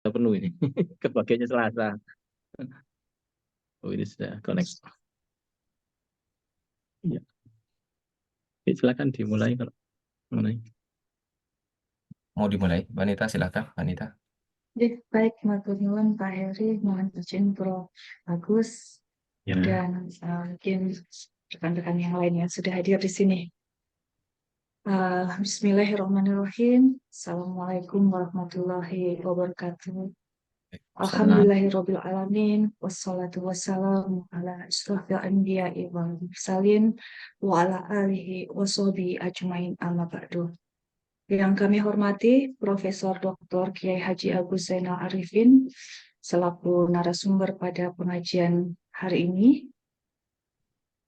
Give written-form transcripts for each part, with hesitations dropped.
Sudah penuh ini. Kebagiannya Selasa. Oh, ini sudah connect. Iya. Oke, silakan dimulai kalau mulai. Mau dimulai, Wanita, silakan, Wanita. Oke, baik, matur nuwun Pak Heri, mohon izin Prof. Agus, Ya. dan mungkin rekan-rekan yang lain yang sudah hadir di sini. Bismillahirrahmanirrahim. Assalamualaikum warahmatullahi wabarakatuh. Salam. Alhamdulillahirabbil alamin, wassalatu wassalamu ala asyrofil anbiya'i wal mursalin wa ala alihi washabihi ajmain amma ba'du. Yang kami hormati Profesor Dr. Kiai Haji Agus Zainal Arifin selaku narasumber pada pengajian hari ini,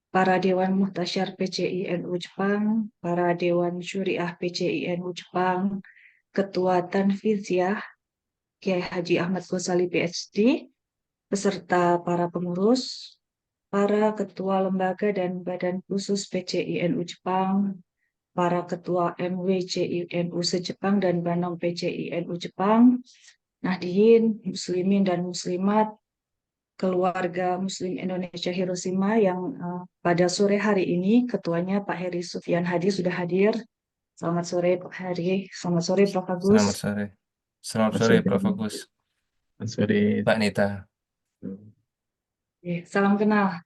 para Dewan Muhtasyar PCI NU Jepang, para Dewan Syuriah PCI NU Jepang, Ketua Tanfiziah Kiai Haji Ahmad Ghazali PhD, beserta para pengurus, para ketua lembaga dan badan khusus PCI NU Jepang, para ketua MWCI NU se-Jepang dan Banom PCI NU Jepang, Nahdien, Muslimin dan Muslimat, keluarga Muslim Indonesia Hiroshima yang pada sore hari ini ketuanya Pak Heri Sufyan Hadi sudah hadir. Selamat sore Pak Heri, selamat sore Prof. Agus. Selamat sore. Selamat Mas sore, Suri. Prof. Agus. Mas Suri. Mbak Nita. Salam kenal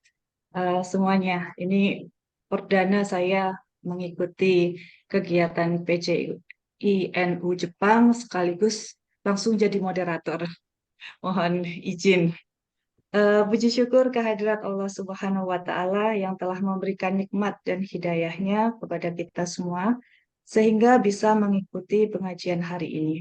semuanya. Ini perdana saya mengikuti kegiatan PCI NU Jepang sekaligus langsung jadi moderator. Mohon izin. Puji syukur kehadirat Allah Subhanahu wa Ta'ala yang telah memberikan nikmat dan hidayahnya kepada kita semua, sehingga bisa mengikuti pengajian hari ini.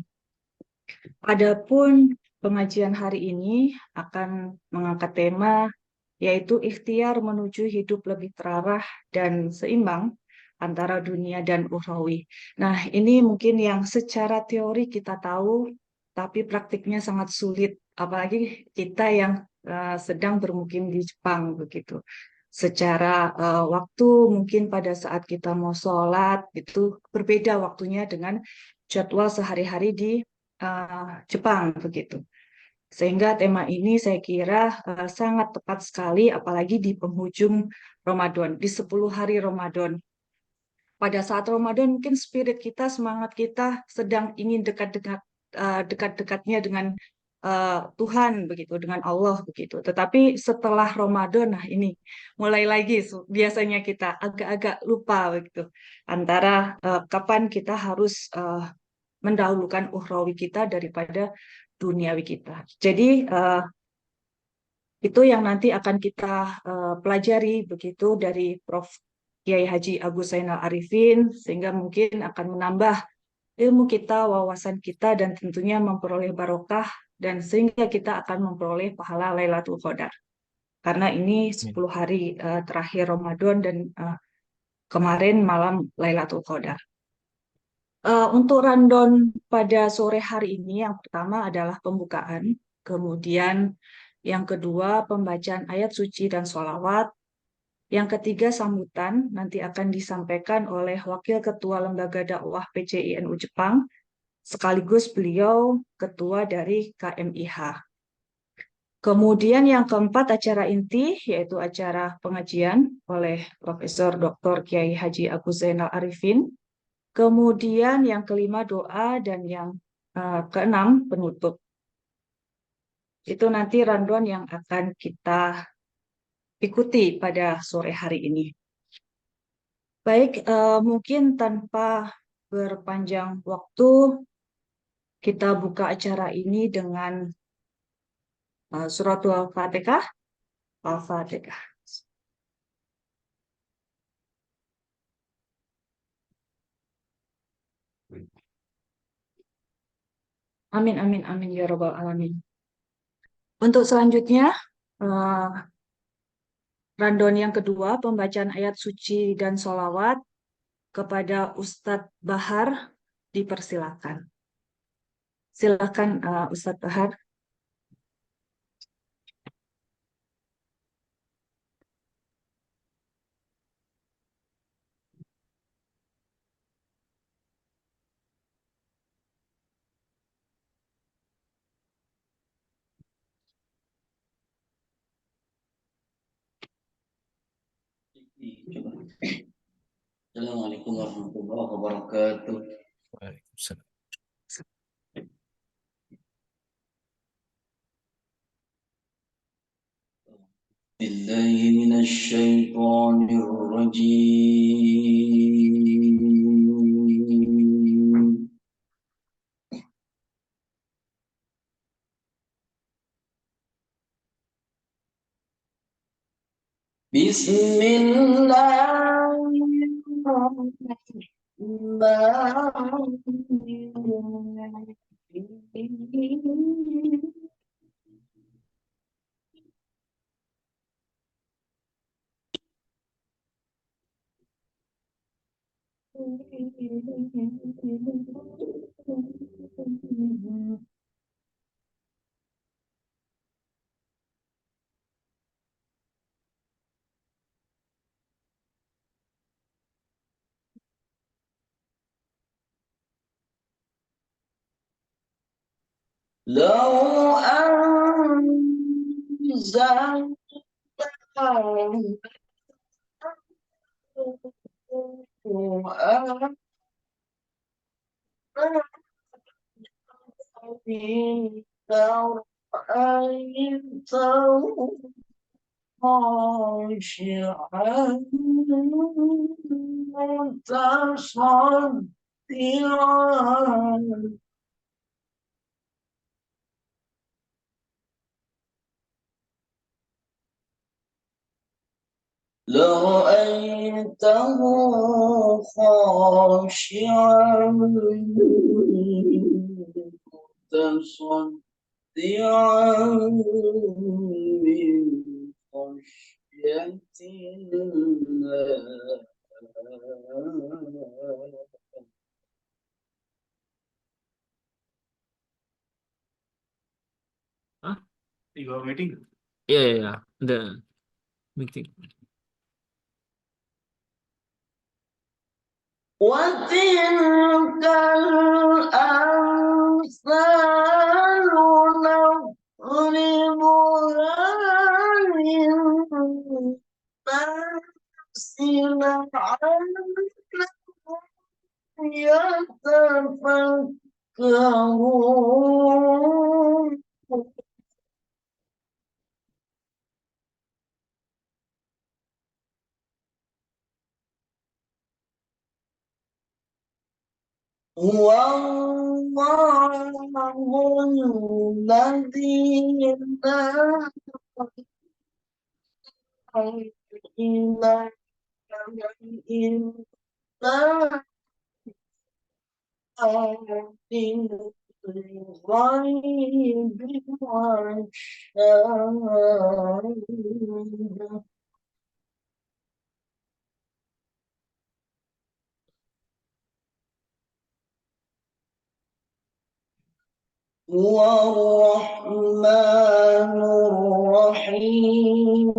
Adapun pengajian hari ini akan mengangkat tema yaitu ikhtiar menuju hidup lebih terarah dan seimbang antara dunia dan ukhrawi. Nah, ini mungkin yang secara teori kita tahu, tapi praktiknya sangat sulit, apalagi kita yang sedang bermukim di Jepang begitu. Secara waktu mungkin pada saat kita mau sholat itu berbeda waktunya dengan jadwal sehari-hari di Jepang begitu. Sehingga tema ini saya kira sangat tepat sekali apalagi di penghujung Ramadan, di 10 hari Ramadan. Pada saat Ramadan mungkin spirit kita, semangat kita sedang ingin dekat-dekatnya dengan Tuhan begitu, dengan Allah begitu. Tetapi setelah Ramadan, nah ini mulai lagi biasanya kita agak-agak lupa begitu antara kapan kita harus mendahulukan ukhrawi kita daripada duniawi kita. Jadi itu yang nanti akan kita pelajari begitu dari Prof. Kiai Haji Agus Zainal Arifin, sehingga mungkin akan menambah ilmu kita, wawasan kita, dan tentunya memperoleh barokah, dan sehingga kita akan memperoleh pahala Lailatul Qadar. Karena ini 10 hari terakhir Ramadan dan kemarin malam Lailatul Qadar. Untuk rundown pada sore hari ini, yang pertama adalah pembukaan, kemudian yang kedua pembacaan ayat suci dan sholawat, yang ketiga sambutan nanti akan disampaikan oleh Wakil Ketua Lembaga Dakwah PCI NU Jepang, sekaligus beliau Ketua dari KMIH. Kemudian yang keempat acara inti, yaitu acara pengajian oleh Profesor Dr. Kiai Haji Agus Zainal Arifin. Kemudian yang kelima doa dan yang keenam penutup. Itu nanti rundown yang akan kita ikuti pada sore hari ini. Baik, mungkin tanpa berpanjang waktu, kita buka acara ini dengan surat Al-Fatihah. Al-Fatihah. Amin, amin, amin, ya Rabbal Alamin. Untuk selanjutnya, rundown yang kedua, pembacaan ayat suci dan sholawat kepada Ustadz Bahar, dipersilakan. Silakan Ustadz Bahar. Coba. Assalamualaikum warahmatullahi wabarakatuh. Waalaikumsalam. Billahi minasy syaithanir rajim. Bismillahirrahmanirrahim. لو أنزلنا القرآن رأيته خاشعا متصدعا لرأيته خاشعا متصدعا من خشية الله. Hah? You are meeting? Iya, iya, iya. The meeting. وتلك الأمثال نضربها للناس لعلهم يتفكرون. هو الله الذي لا إله إلا عالم الغيب والشهادة. هو الرحمن الرحيم.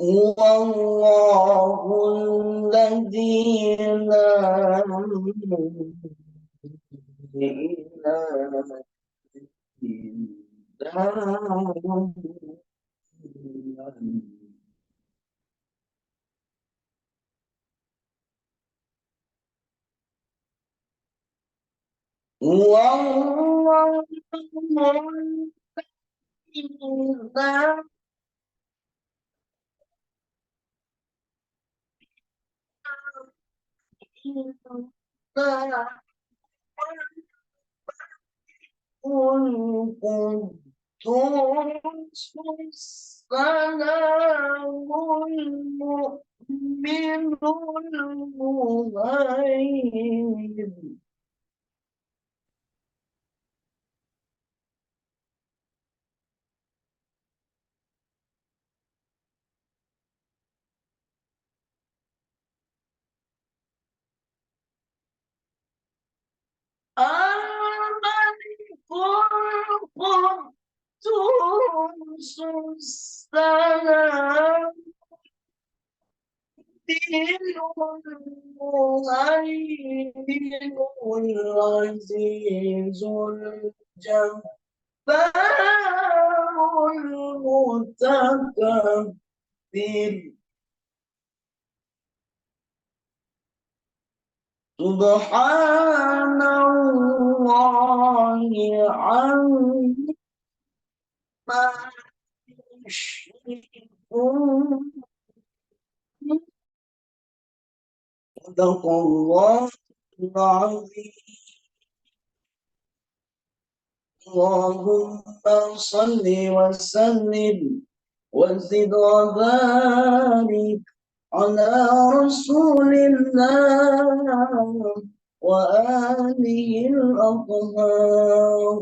هو الله الذي لا إله إلا هو. هو الله الذي لا إله إلا هو القدوس السلام المؤمن المهيمن. الملك القدوس السلام المهيمن العزيز الجبار المتكبر سبحان الله عما يشركون صدق الله العظيم اللهم صل وسلم وزد وبارك على رسول الله وآله الأطهار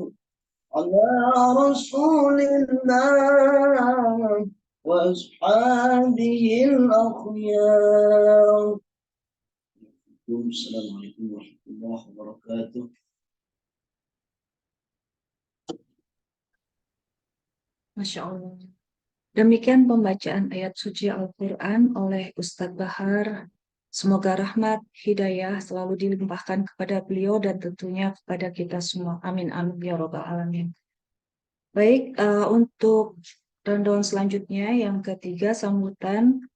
على رسول الله وأصحابه الأخيار. السلام عليكم ورحمة الله وبركاته. Masya Allah. Demikian pembacaan ayat suci Al-Quran oleh Ustadz Bahar. Semoga rahmat, hidayah selalu dilimpahkan kepada beliau dan tentunya kepada kita semua. Amin, amin, ya robbal alamin. Baik, untuk rundown selanjutnya yang ketiga sambutan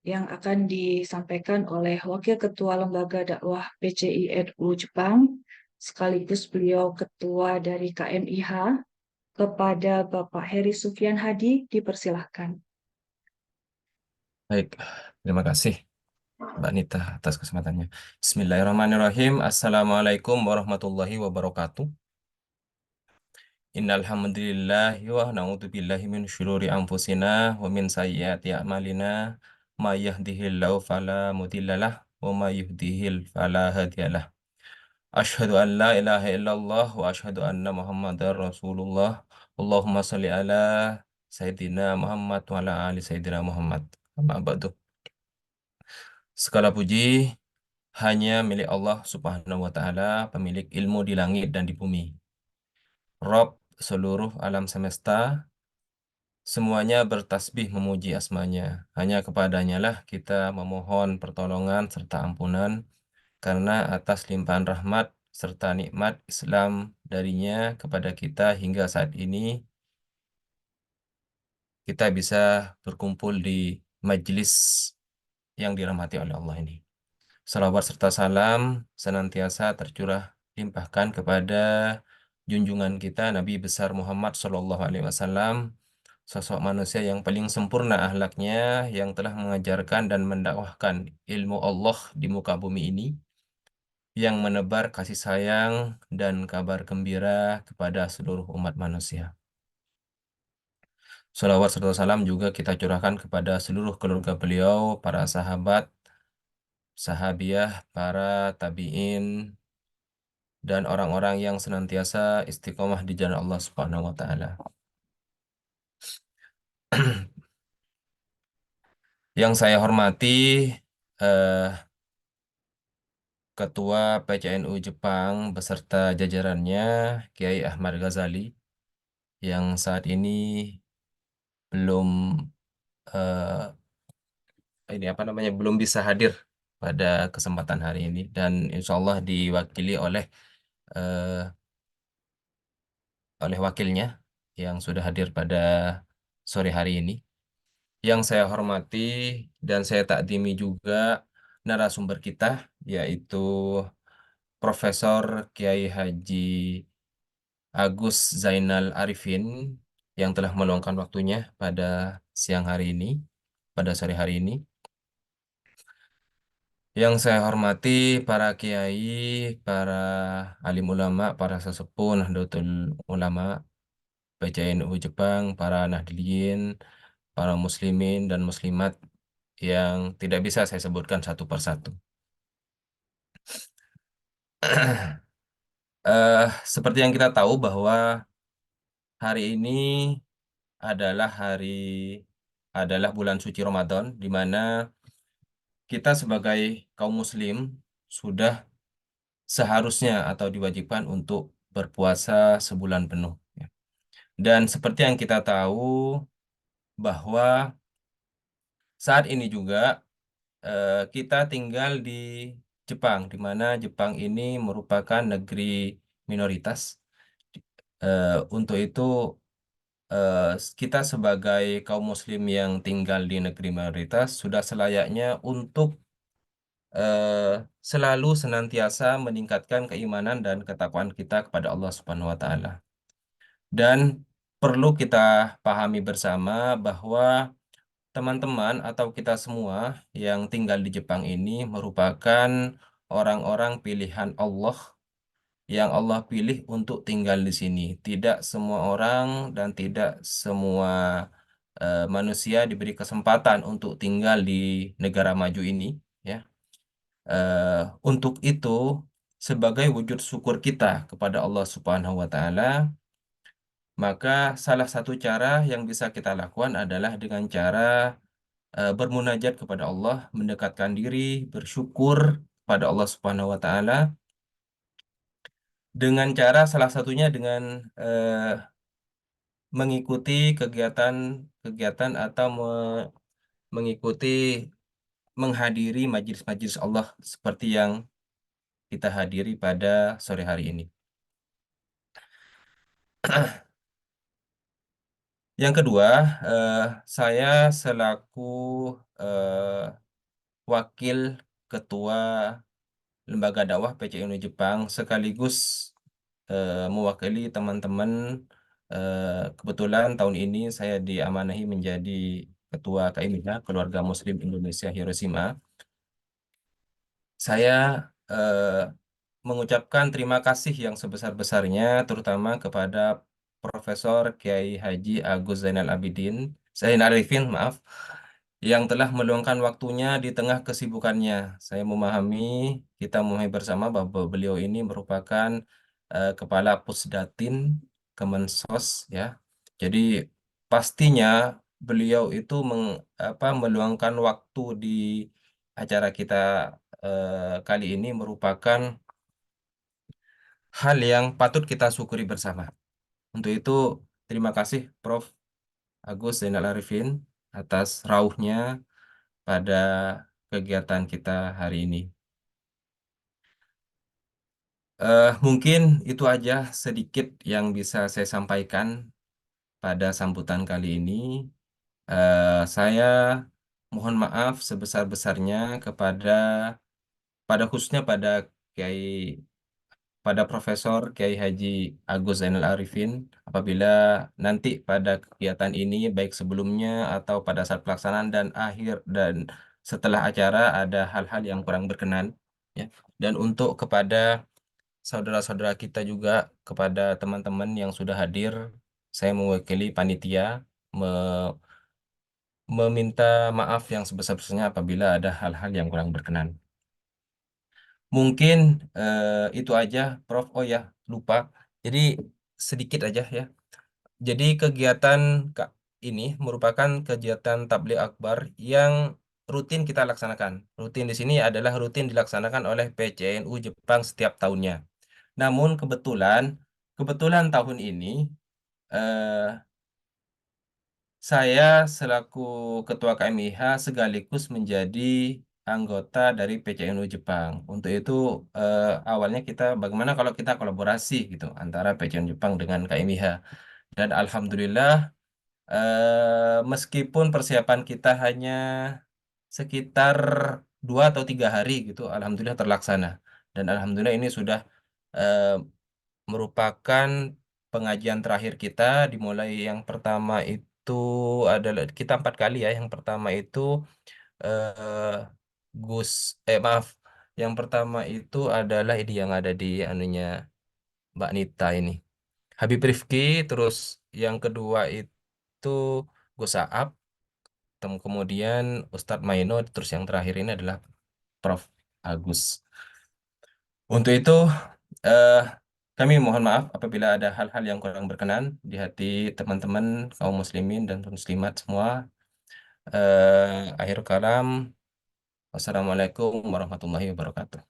yang akan disampaikan oleh Wakil Ketua Lembaga Dakwah PCI NU Jepang, sekaligus beliau Ketua dari KMIH, kepada Bapak Heri Sufyan Hadi, dipersilahkan. Baik, terima kasih Mbak Nita atas kesempatannya. Bismillahirrahmanirrahim. Assalamualaikum warahmatullahi wabarakatuh. Innal hamdalillah wa na'udzu billahi min syururi anfusina wa min sayyiati a'malina may yahdihillahu fala mudhillalah wa may yudhlil fala hadiyalah. Asyhadu an la ilaha illallah wa asyhadu anna Muhammadar Rasulullah. Allahumma shalli ala Sayyidina Muhammad wa ala ali Sayyidina Muhammad. Amma ba'du. Segala puji hanya milik Allah Subhanahu wa taala, pemilik ilmu di langit dan di bumi. Rob seluruh alam semesta, semuanya bertasbih memuji asmanya. Hanya kepadanya lah kita memohon pertolongan serta ampunan, karena atas limpahan rahmat serta nikmat Islam darinya kepada kita hingga saat ini, kita bisa berkumpul di majelis yang dirahmati oleh Allah ini. Salawat serta salam senantiasa tercurah limpahkan kepada junjungan kita Nabi besar Muhammad Shallallahu Alaihi Wasallam, sosok manusia yang paling sempurna akhlaknya, yang telah mengajarkan dan mendakwahkan ilmu Allah di muka bumi ini, yang menebar kasih sayang dan kabar gembira kepada seluruh umat manusia. Salawat serta salam juga kita curahkan kepada seluruh keluarga beliau, para sahabat, sahabiah, para tabi'in, dan orang-orang yang senantiasa istiqomah di jalan Allah Subhanahu wa taala. Yang saya hormati Ketua PCNU Jepang beserta jajarannya, Kiai Ahmad Ghazali, yang saat ini belum belum bisa hadir pada kesempatan hari ini, dan insya Allah diwakili oleh wakilnya yang sudah hadir pada sore hari ini. Yang saya hormati dan saya takdimi juga narasumber kita, yaitu Profesor Kiai Haji Agus Zainal Arifin, yang telah meluangkan waktunya pada siang hari ini, pada sore hari ini. Yang saya hormati para kiai, para alim ulama, para sesepuh Nahdlatul Ulama PCNU Jepang, para Nahdliyin, para muslimin dan muslimat yang tidak bisa saya sebutkan satu persatu. Seperti yang kita tahu bahwa hari ini adalah bulan suci Ramadan, di mana kita sebagai kaum muslim sudah seharusnya atau diwajibkan untuk berpuasa sebulan penuh. Dan seperti yang kita tahu bahwa saat ini juga kita tinggal di Jepang, di mana Jepang ini merupakan negeri minoritas, Untuk itu kita sebagai kaum muslim yang tinggal di negeri mayoritas sudah selayaknya untuk selalu senantiasa meningkatkan keimanan dan ketakwaan kita kepada Allah Subhanahu wa taala. Dan perlu kita pahami bersama bahwa teman-teman atau kita semua yang tinggal di Jepang ini merupakan orang-orang pilihan Allah yang Allah pilih untuk tinggal di sini. Tidak semua orang dan tidak semua manusia diberi kesempatan untuk tinggal di negara maju ini, ya. Untuk itu, sebagai wujud syukur kita kepada Allah Subhanahu wa taala, maka salah satu cara yang bisa kita lakukan adalah dengan cara bermunajat kepada Allah, mendekatkan diri, bersyukur kepada Allah Subhanahu wa taala dengan cara salah satunya dengan mengikuti kegiatan-kegiatan atau mengikuti menghadiri majelis-majelis Allah seperti yang kita hadiri pada sore hari ini. Yang kedua, saya selaku eh, wakil ketua Lembaga Dakwah PCNU Jepang sekaligus mewakili teman-teman. Kebetulan tahun ini saya diamanahi menjadi Ketua KMIH, Keluarga Muslim Indonesia Hiroshima. Saya mengucapkan terima kasih yang sebesar-besarnya terutama kepada Profesor Kiai Haji Agus Zainal Arifin, maaf, yang telah meluangkan waktunya di tengah kesibukannya. Saya memahami, kita memahami bersama bahwa beliau ini merupakan Kepala Pusdatin Kemensos, ya. Jadi pastinya beliau itu meluangkan waktu di acara kita kali ini merupakan hal yang patut kita syukuri bersama. Untuk itu, terima kasih Prof. Agus Zainal Arifin atas rauhnya pada kegiatan kita hari ini. Mungkin itu aja sedikit yang bisa saya sampaikan pada sambutan kali ini. Saya mohon maaf sebesar-besarnya pada khususnya Kiai pada Profesor Kiai Haji Agus Zainal Arifin apabila nanti pada kegiatan ini baik sebelumnya atau pada saat pelaksanaan dan akhir dan setelah acara ada hal-hal yang kurang berkenan, ya. Dan untuk kepada saudara-saudara kita juga, kepada teman-teman yang sudah hadir, saya mewakili panitia me- meminta maaf yang sebesar-besarnya apabila ada hal-hal yang kurang berkenan. Mungkin itu aja, Prof. Oh ya, lupa. Jadi sedikit aja, ya. Jadi kegiatan ini merupakan kegiatan tabligh akbar yang rutin kita laksanakan. Rutin di sini adalah rutin dilaksanakan oleh PCNU Jepang setiap tahunnya. Namun kebetulan tahun ini eh, saya selaku Ketua KMIH sekaligus menjadi anggota dari PCNU Jepang. Untuk itu awalnya bagaimana kalau kita kolaborasi gitu antara PCNU Jepang dengan KMIH. Dan alhamdulillah meskipun persiapan kita hanya sekitar 2 atau 3 hari gitu, alhamdulillah terlaksana. Dan alhamdulillah ini sudah eh, merupakan pengajian terakhir kita, dimulai yang pertama itu adalah kita 4 kali, ya. Yang pertama itu eh, Gus maaf, yang pertama itu adalah ini yang ada di anunya Mbak Nita ini, Habib Rifki. Terus yang kedua itu Gus Saab, kemudian Ustadz Maino, terus yang terakhir ini adalah Prof. Agus. Untuk itu eh, kami mohon maaf apabila ada hal-hal yang kurang berkenan di hati teman-teman kaum muslimin dan muslimat semua. Akhir kalam, wassalamualaikum warahmatullahi wabarakatuh.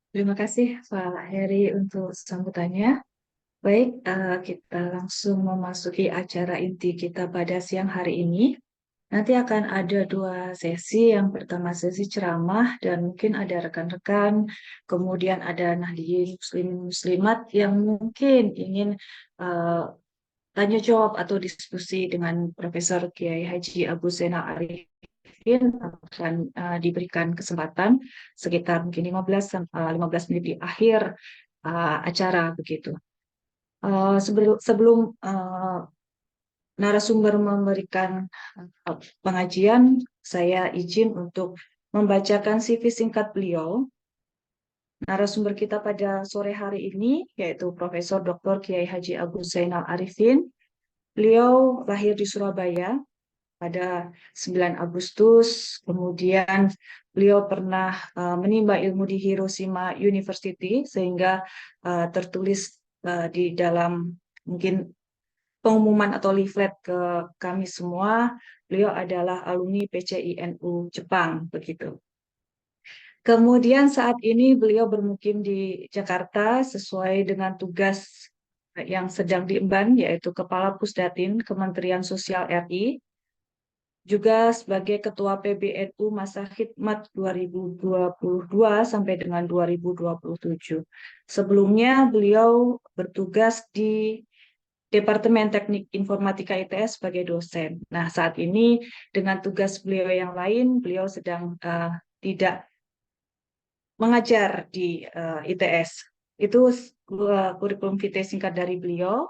Terima kasih Pak Heri untuk sambutannya. Baik, kita langsung memasuki acara inti kita pada siang hari ini. Nanti akan ada 2 sesi. Yang pertama sesi ceramah dan mungkin ada rekan-rekan, kemudian ada Nahdiyin Muslimin Muslimat yang mungkin ingin eh, tanya jawab atau diskusi dengan Profesor Kiai Haji Abu Zainal Arifin akan diberikan kesempatan sekitar mungkin 15 menit di akhir acara begitu. Sebelum narasumber memberikan pengajian, saya izin untuk membacakan CV singkat beliau. Narasumber kita pada sore hari ini yaitu Profesor Dr. Kiai Haji Abu Zainal Arifin. Beliau lahir di Surabaya pada 9 Agustus, kemudian beliau pernah menimba ilmu di Hiroshima University sehingga tertulis di dalam mungkin pengumuman atau leaflet ke kami semua, beliau adalah alumni PCINU Jepang begitu. Kemudian saat ini beliau bermukim di Jakarta sesuai dengan tugas yang sedang diemban, yaitu Kepala Pusdatin Kementerian Sosial RI, juga sebagai Ketua PBNU masa khidmat 2022 sampai dengan 2027. Sebelumnya beliau bertugas di Departemen Teknik Informatika ITS sebagai dosen. Nah, saat ini dengan tugas beliau yang lain, beliau sedang tidak mengajar di ITS. Itu kurikulum vitae singkat dari beliau.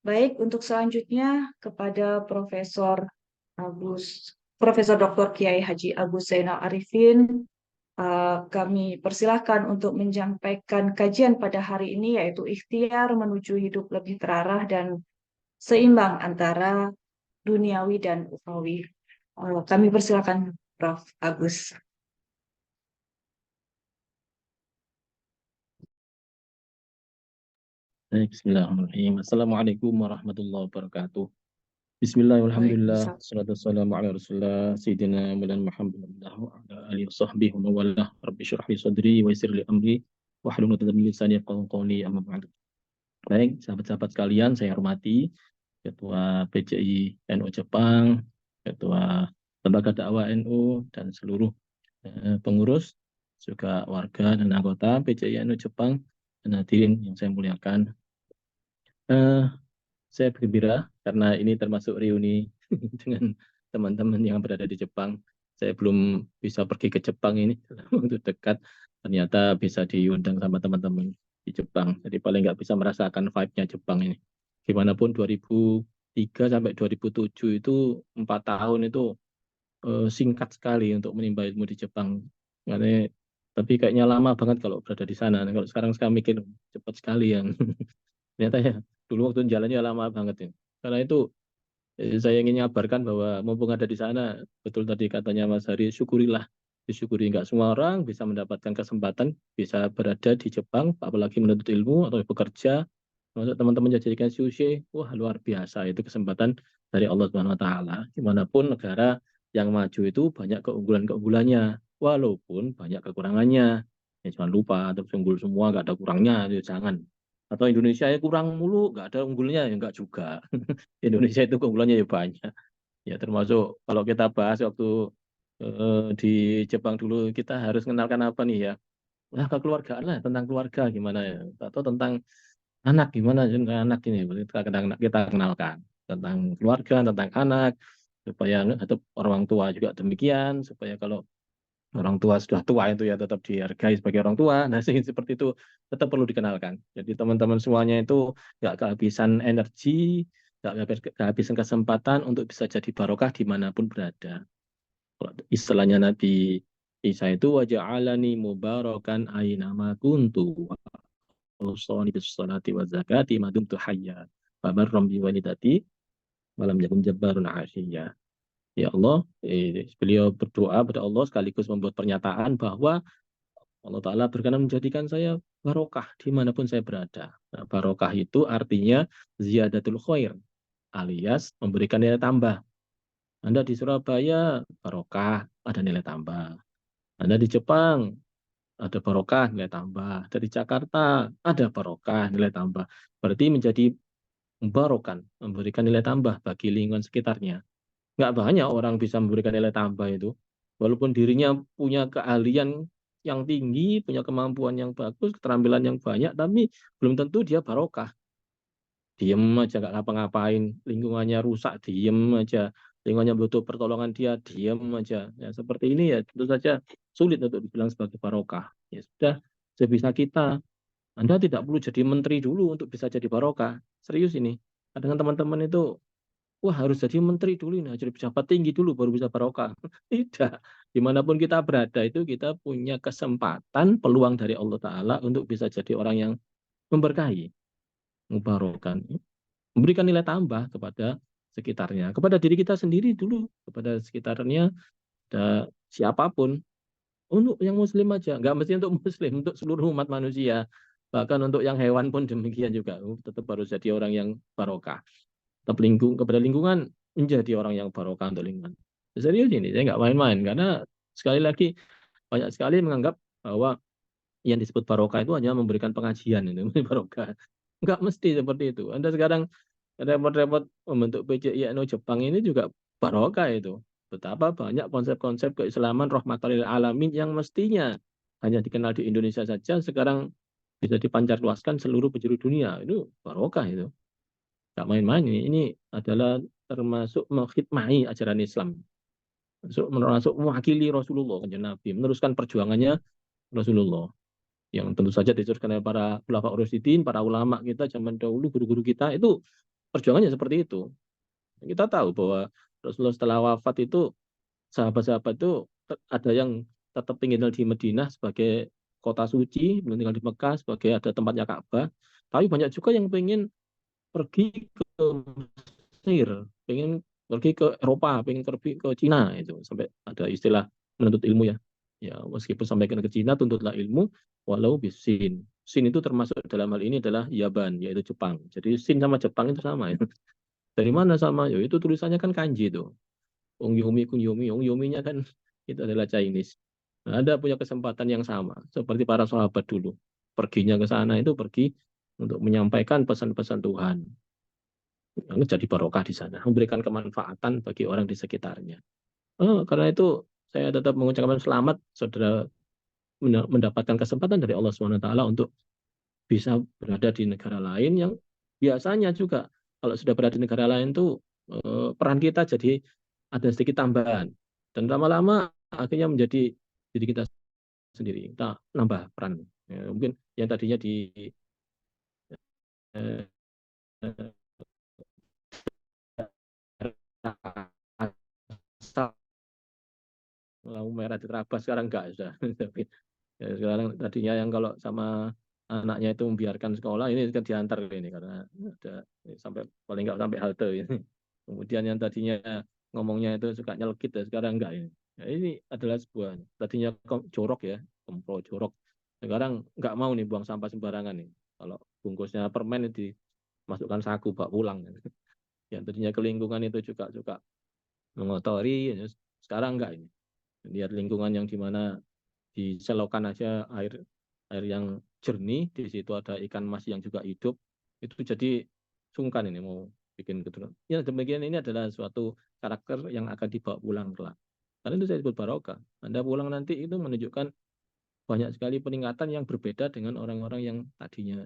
Baik, untuk selanjutnya kepada Profesor Dr. Kiai Haji Agus Zainal Arifin, kami persilahkan untuk menyampaikan kajian pada hari ini, yaitu ikhtiar menuju hidup lebih terarah dan seimbang antara duniawi dan ukhrawi. Kami persilakan Prof. Agus. Bismillahirrahmanirrahim. Assalamualaikum warahmatullahi wabarakatuh. Bismillahirrahmanirrahim. Waalaikumsalam. Wassalatu wassalamu ala Rasulillah Sayyidina Maulana Muhammad wa ala alihi wa sahbihi wa mawalah. Rabbi syrah li sadri wa yassir li amri wahlul 'uqdatam min lisani yafqahu qawli, amma ba'du. Baik, sahabat-sahabat sekalian, saya hormati Ketua PCI NU Jepang, Ketua Lembaga Dakwah NU, dan seluruh pengurus, juga warga dan anggota PCI NU Jepang, dan hadirin yang saya muliakan. Saya bergembira karena ini termasuk reuni dengan teman-teman yang berada di Jepang. Saya belum bisa pergi ke Jepang ini dalam waktu dekat. Ternyata bisa diundang sama teman-teman di Jepang. Jadi paling nggak bisa merasakan vibe-nya Jepang ini. Gimanapun 2003 sampai 2007 itu 4 tahun itu singkat sekali untuk menimba ilmu di Jepang. Tapi kayaknya lama banget kalau berada di sana. Kalau sekarang mikir cepat sekali yang ternyata ya dulu waktu jalannya lama banget ya. Karena itu saya ingin nyabarkan bahwa mumpung ada di sana, betul tadi katanya Mas Hari, syukurilah. Disyukuri, nggak semua orang bisa mendapatkan kesempatan bisa berada di Jepang, apalagi menuntut ilmu atau bekerja. Untuk teman-teman jadikan sushi, wah luar biasa itu kesempatan dari Allah Subhanahu Wa Taala. Dimanapun negara yang maju itu banyak keunggulan-keunggulannya, walaupun banyak kekurangannya. Ya, jangan lupa, terus unggul semua nggak ada kurangnya, ya, jangan. Atau Indonesia ya kurang mulu, nggak ada unggulnya, ya nggak juga. Indonesia itu keunggulannya ya banyak. Ya termasuk kalau kita bahas waktu di Jepang dulu, kita harus mengenalkan apa nih ya? Nah, kekeluargaan lah, tentang keluarga gimana ya? Atau tentang anak gimana tentang anak ini kita kenalkan tentang keluarga, tentang anak, supaya atau orang tua juga demikian, supaya kalau orang tua sudah tua itu ya tetap dihargai sebagai orang tua. Nah, seperti itu tetap perlu dikenalkan. Jadi teman-teman semuanya itu nggak kehabisan energi, nggak kehabisan kesempatan untuk bisa jadi barokah dimanapun berada. Kalau istilahnya Nabi Isa itu waja'alani mubarakan ainama kuntu wa awsani bis salati wa zakati ma dumtu hayya wa barram bi walidati wa lam yakun jabbarun 'asiyya. Ya Allah, beliau berdoa pada Allah sekaligus membuat pernyataan bahwa Allah Ta'ala berkenan menjadikan saya barokah dimanapun saya berada. Nah, barokah itu artinya ziyadatul khair, alias memberikan nilai tambah. Anda di Surabaya, barokah, ada nilai tambah. Anda di Jepang, ada barokah, nilai tambah. Dari Jakarta, ada barokah, nilai tambah. Berarti menjadi barokan, memberikan nilai tambah bagi lingkungan sekitarnya. Nggak banyak orang bisa memberikan nilai tambah itu. Walaupun dirinya punya keahlian yang tinggi, punya kemampuan yang bagus, keterampilan yang banyak, tapi belum tentu dia barokah. Diem aja nggak ngapa-ngapain, lingkungannya rusak, diem aja. Lingkungannya butuh pertolongan dia, diem aja. Ya, seperti ini ya tentu saja sulit untuk dibilang sebagai barokah. Ya sudah, sebisa kita. Anda tidak perlu jadi menteri dulu untuk bisa jadi barokah. Serius ini. Kadang teman-teman itu, wah harus jadi menteri dulu, ini jadi pejabat tinggi dulu baru bisa barokah. Tidak. Dimanapun kita berada itu kita punya kesempatan, peluang dari Allah Ta'ala untuk bisa jadi orang yang memberkahi, mubarokan, memberikan nilai tambah kepada sekitarnya, kepada diri kita sendiri dulu, kepada sekitarnya, ada siapapun, untuk yang muslim aja, nggak mesti untuk muslim, untuk seluruh umat manusia, bahkan untuk yang hewan pun demikian juga, tetap harus jadi orang yang barokah, tetap kepada lingkungan, menjadi orang yang barokah untuk lingkungan. Serius ini, saya nggak main-main, karena sekali lagi, banyak sekali menganggap bahwa yang disebut barokah itu hanya memberikan pengajian, itu barokah. Nggak mesti seperti itu. Anda sekarang repot-repot membentuk PCINO Jepang ini juga barokah itu. Betapa banyak konsep-konsep keislaman rahmatan lil alamin yang mestinya hanya dikenal di Indonesia saja, sekarang bisa dipancarluaskan seluruh penjuru dunia. Itu barokah itu. Nggak main-main ini. Ini adalah termasuk mengkhidmati ajaran Islam. Termasuk mewakili Rasulullah, kanjeng Nabi, meneruskan perjuangannya Rasulullah. Yang tentu saja diteruskan oleh para khulafaur rasyidin, para ulama kita zaman dahulu, guru-guru kita, itu perjuangannya seperti itu. Kita tahu bahwa Rasulullah setelah wafat itu, sahabat-sahabat itu ada yang tetap tinggal di Madinah sebagai kota suci, belum tinggal di Mekah sebagai ada tempatnya Ka'bah. Tapi banyak juga yang pengen pergi ke Mesir, pengen pergi ke Eropa, pengen pergi ke Cina, itu sampai ada istilah menuntut ilmu ya. Ya, meskipun sampaikan ke Cina, tuntutlah ilmu walau bisin. Sin itu termasuk dalam hal ini adalah Yaban, yaitu Jepang. Jadi Sin sama Jepang itu sama ya. Dari mana sama? Ya, itu tulisannya kan kanji itu. Ongyomi, kunyomi, ongyominya kan itu adalah Chinese. Nah, Anda punya kesempatan yang sama, seperti para sahabat dulu. Perginya ke sana itu pergi untuk menyampaikan pesan-pesan Tuhan. Jadi barokah di sana, memberikan kemanfaatan bagi orang di sekitarnya. Karena itu saya tetap mengucapkan selamat saudara mendapatkan kesempatan dari Allah SWT untuk bisa berada di negara lain yang biasanya juga kalau sudah berada di negara lain tuh peran kita jadi ada sedikit tambahan, dan lama-lama akhirnya menjadi diri kita sendiri, kita nambah peran. Ya, mungkin yang tadinya di eh, lampu merah diterabas, sekarang enggak sudah. Ya, sekarang tadinya yang kalau sama anaknya itu membiarkan sekolah, ini kan diantar ini karena ada sampai paling enggak sampai halte ini. Kemudian yang tadinya ngomongnya itu suka nyelkit, ya sekarang enggak ini. Ya, ini adalah sebuah tadinya jorok ya, kompro jorok. Sekarang enggak mau nih buang sampah sembarangan nih. Kalau bungkusnya permen itu dimasukkan saku bawa pulang. Yang tadinya ke lingkungan itu juga suka mengotori, ya, sekarang enggak ini. Lihat lingkungan yang dimana diselokan aja air air yang jernih, di situ ada ikan mas yang juga hidup, itu jadi sungkan ini mau bikin keturunan. Ya demikian, ini adalah suatu karakter yang akan dibawa pulang kelak. Karena itu saya sebut barokah. Anda pulang nanti itu menunjukkan banyak sekali peningkatan yang berbeda dengan orang-orang yang tadinya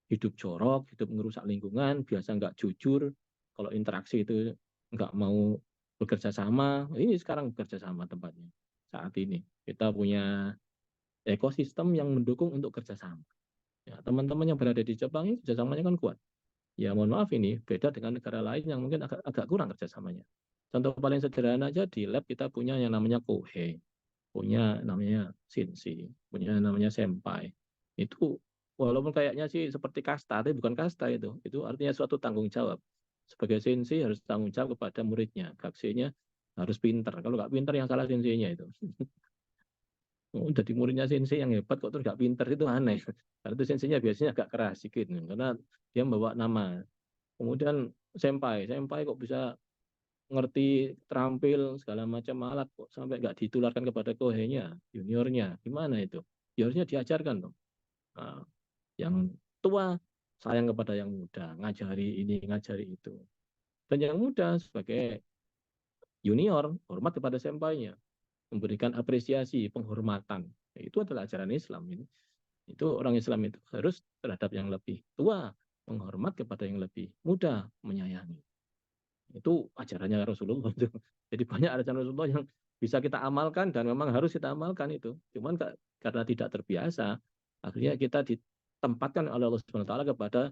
hidup jorok, hidup merusak lingkungan, biasa nggak jujur, kalau interaksi itu nggak mau bekerja sama. Ini sekarang bekerja sama tempatnya. Saat ini kita punya ekosistem yang mendukung untuk kerjasama. Ya, teman-teman yang berada di Jepang ini kerjasamanya kan kuat. Ya mohon maaf, ini beda dengan negara lain yang mungkin agak kurang kerjasamanya. Contoh paling sederhana aja, di lab kita punya yang namanya Kohei, punya namanya Shinshi, punya namanya Senpai. Itu walaupun kayaknya sih seperti kasta, tapi bukan kasta itu. Itu artinya suatu tanggung jawab. Sebagai Shinshi harus tanggung jawab kepada muridnya, gaksinya harus pinter. Kalau nggak pinter yang salah Shinshi-nya itu. Jadi muridnya sensei yang hebat kok terus nggak pinter, itu aneh. Karena itu senseinya biasanya agak keras sedikit, karena dia membawa nama. Kemudian senpai kok bisa ngerti, terampil segala macam alat, kok sampai nggak ditularkan kepada kohenya, juniornya, gimana itu? Ya harusnya diajarkan dong. Nah, yang tua sayang kepada yang muda, ngajari ini, ngajari itu. Dan yang muda sebagai junior, hormat kepada sempainya, memberikan apresiasi, penghormatan. Itu adalah ajaran Islam ini. Itu orang Islam itu harus terhadap yang lebih tua, menghormat kepada yang lebih muda, menyayangi. Itu ajarannya Rasulullah itu. Jadi banyak ajaran Rasulullah yang bisa kita amalkan dan memang harus kita amalkan itu. Cuman karena tidak terbiasa, akhirnya kita ditempatkan oleh Allah Subhanahu wa taala kepada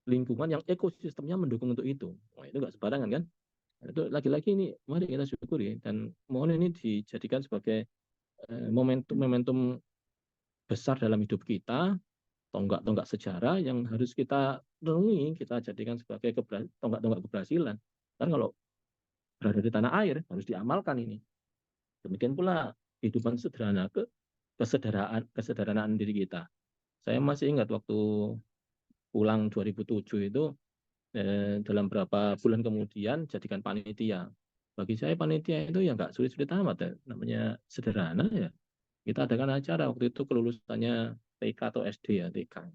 lingkungan yang ekosistemnya mendukung untuk itu. Nah, itu nggak sembarangan kan? Itu lagi-lagi ini mari kita syukuri dan mohon ini dijadikan sebagai momentum-momentum besar dalam hidup kita, tonggak-tonggak sejarah yang harus kita renungi, kita jadikan sebagai tonggak-tonggak keberhasilan. Kan kalau berada di tanah air harus diamalkan ini. Demikian pula kehidupan sederhana, kesederhanaan diri kita. Saya masih ingat waktu pulang 2007 itu dalam beberapa bulan kemudian jadikan panitia. Bagi saya panitia itu ya nggak sulit-sulit amat ya. Namanya sederhana ya. Kita adakan acara waktu itu kelulusannya TK atau SD ya, TK.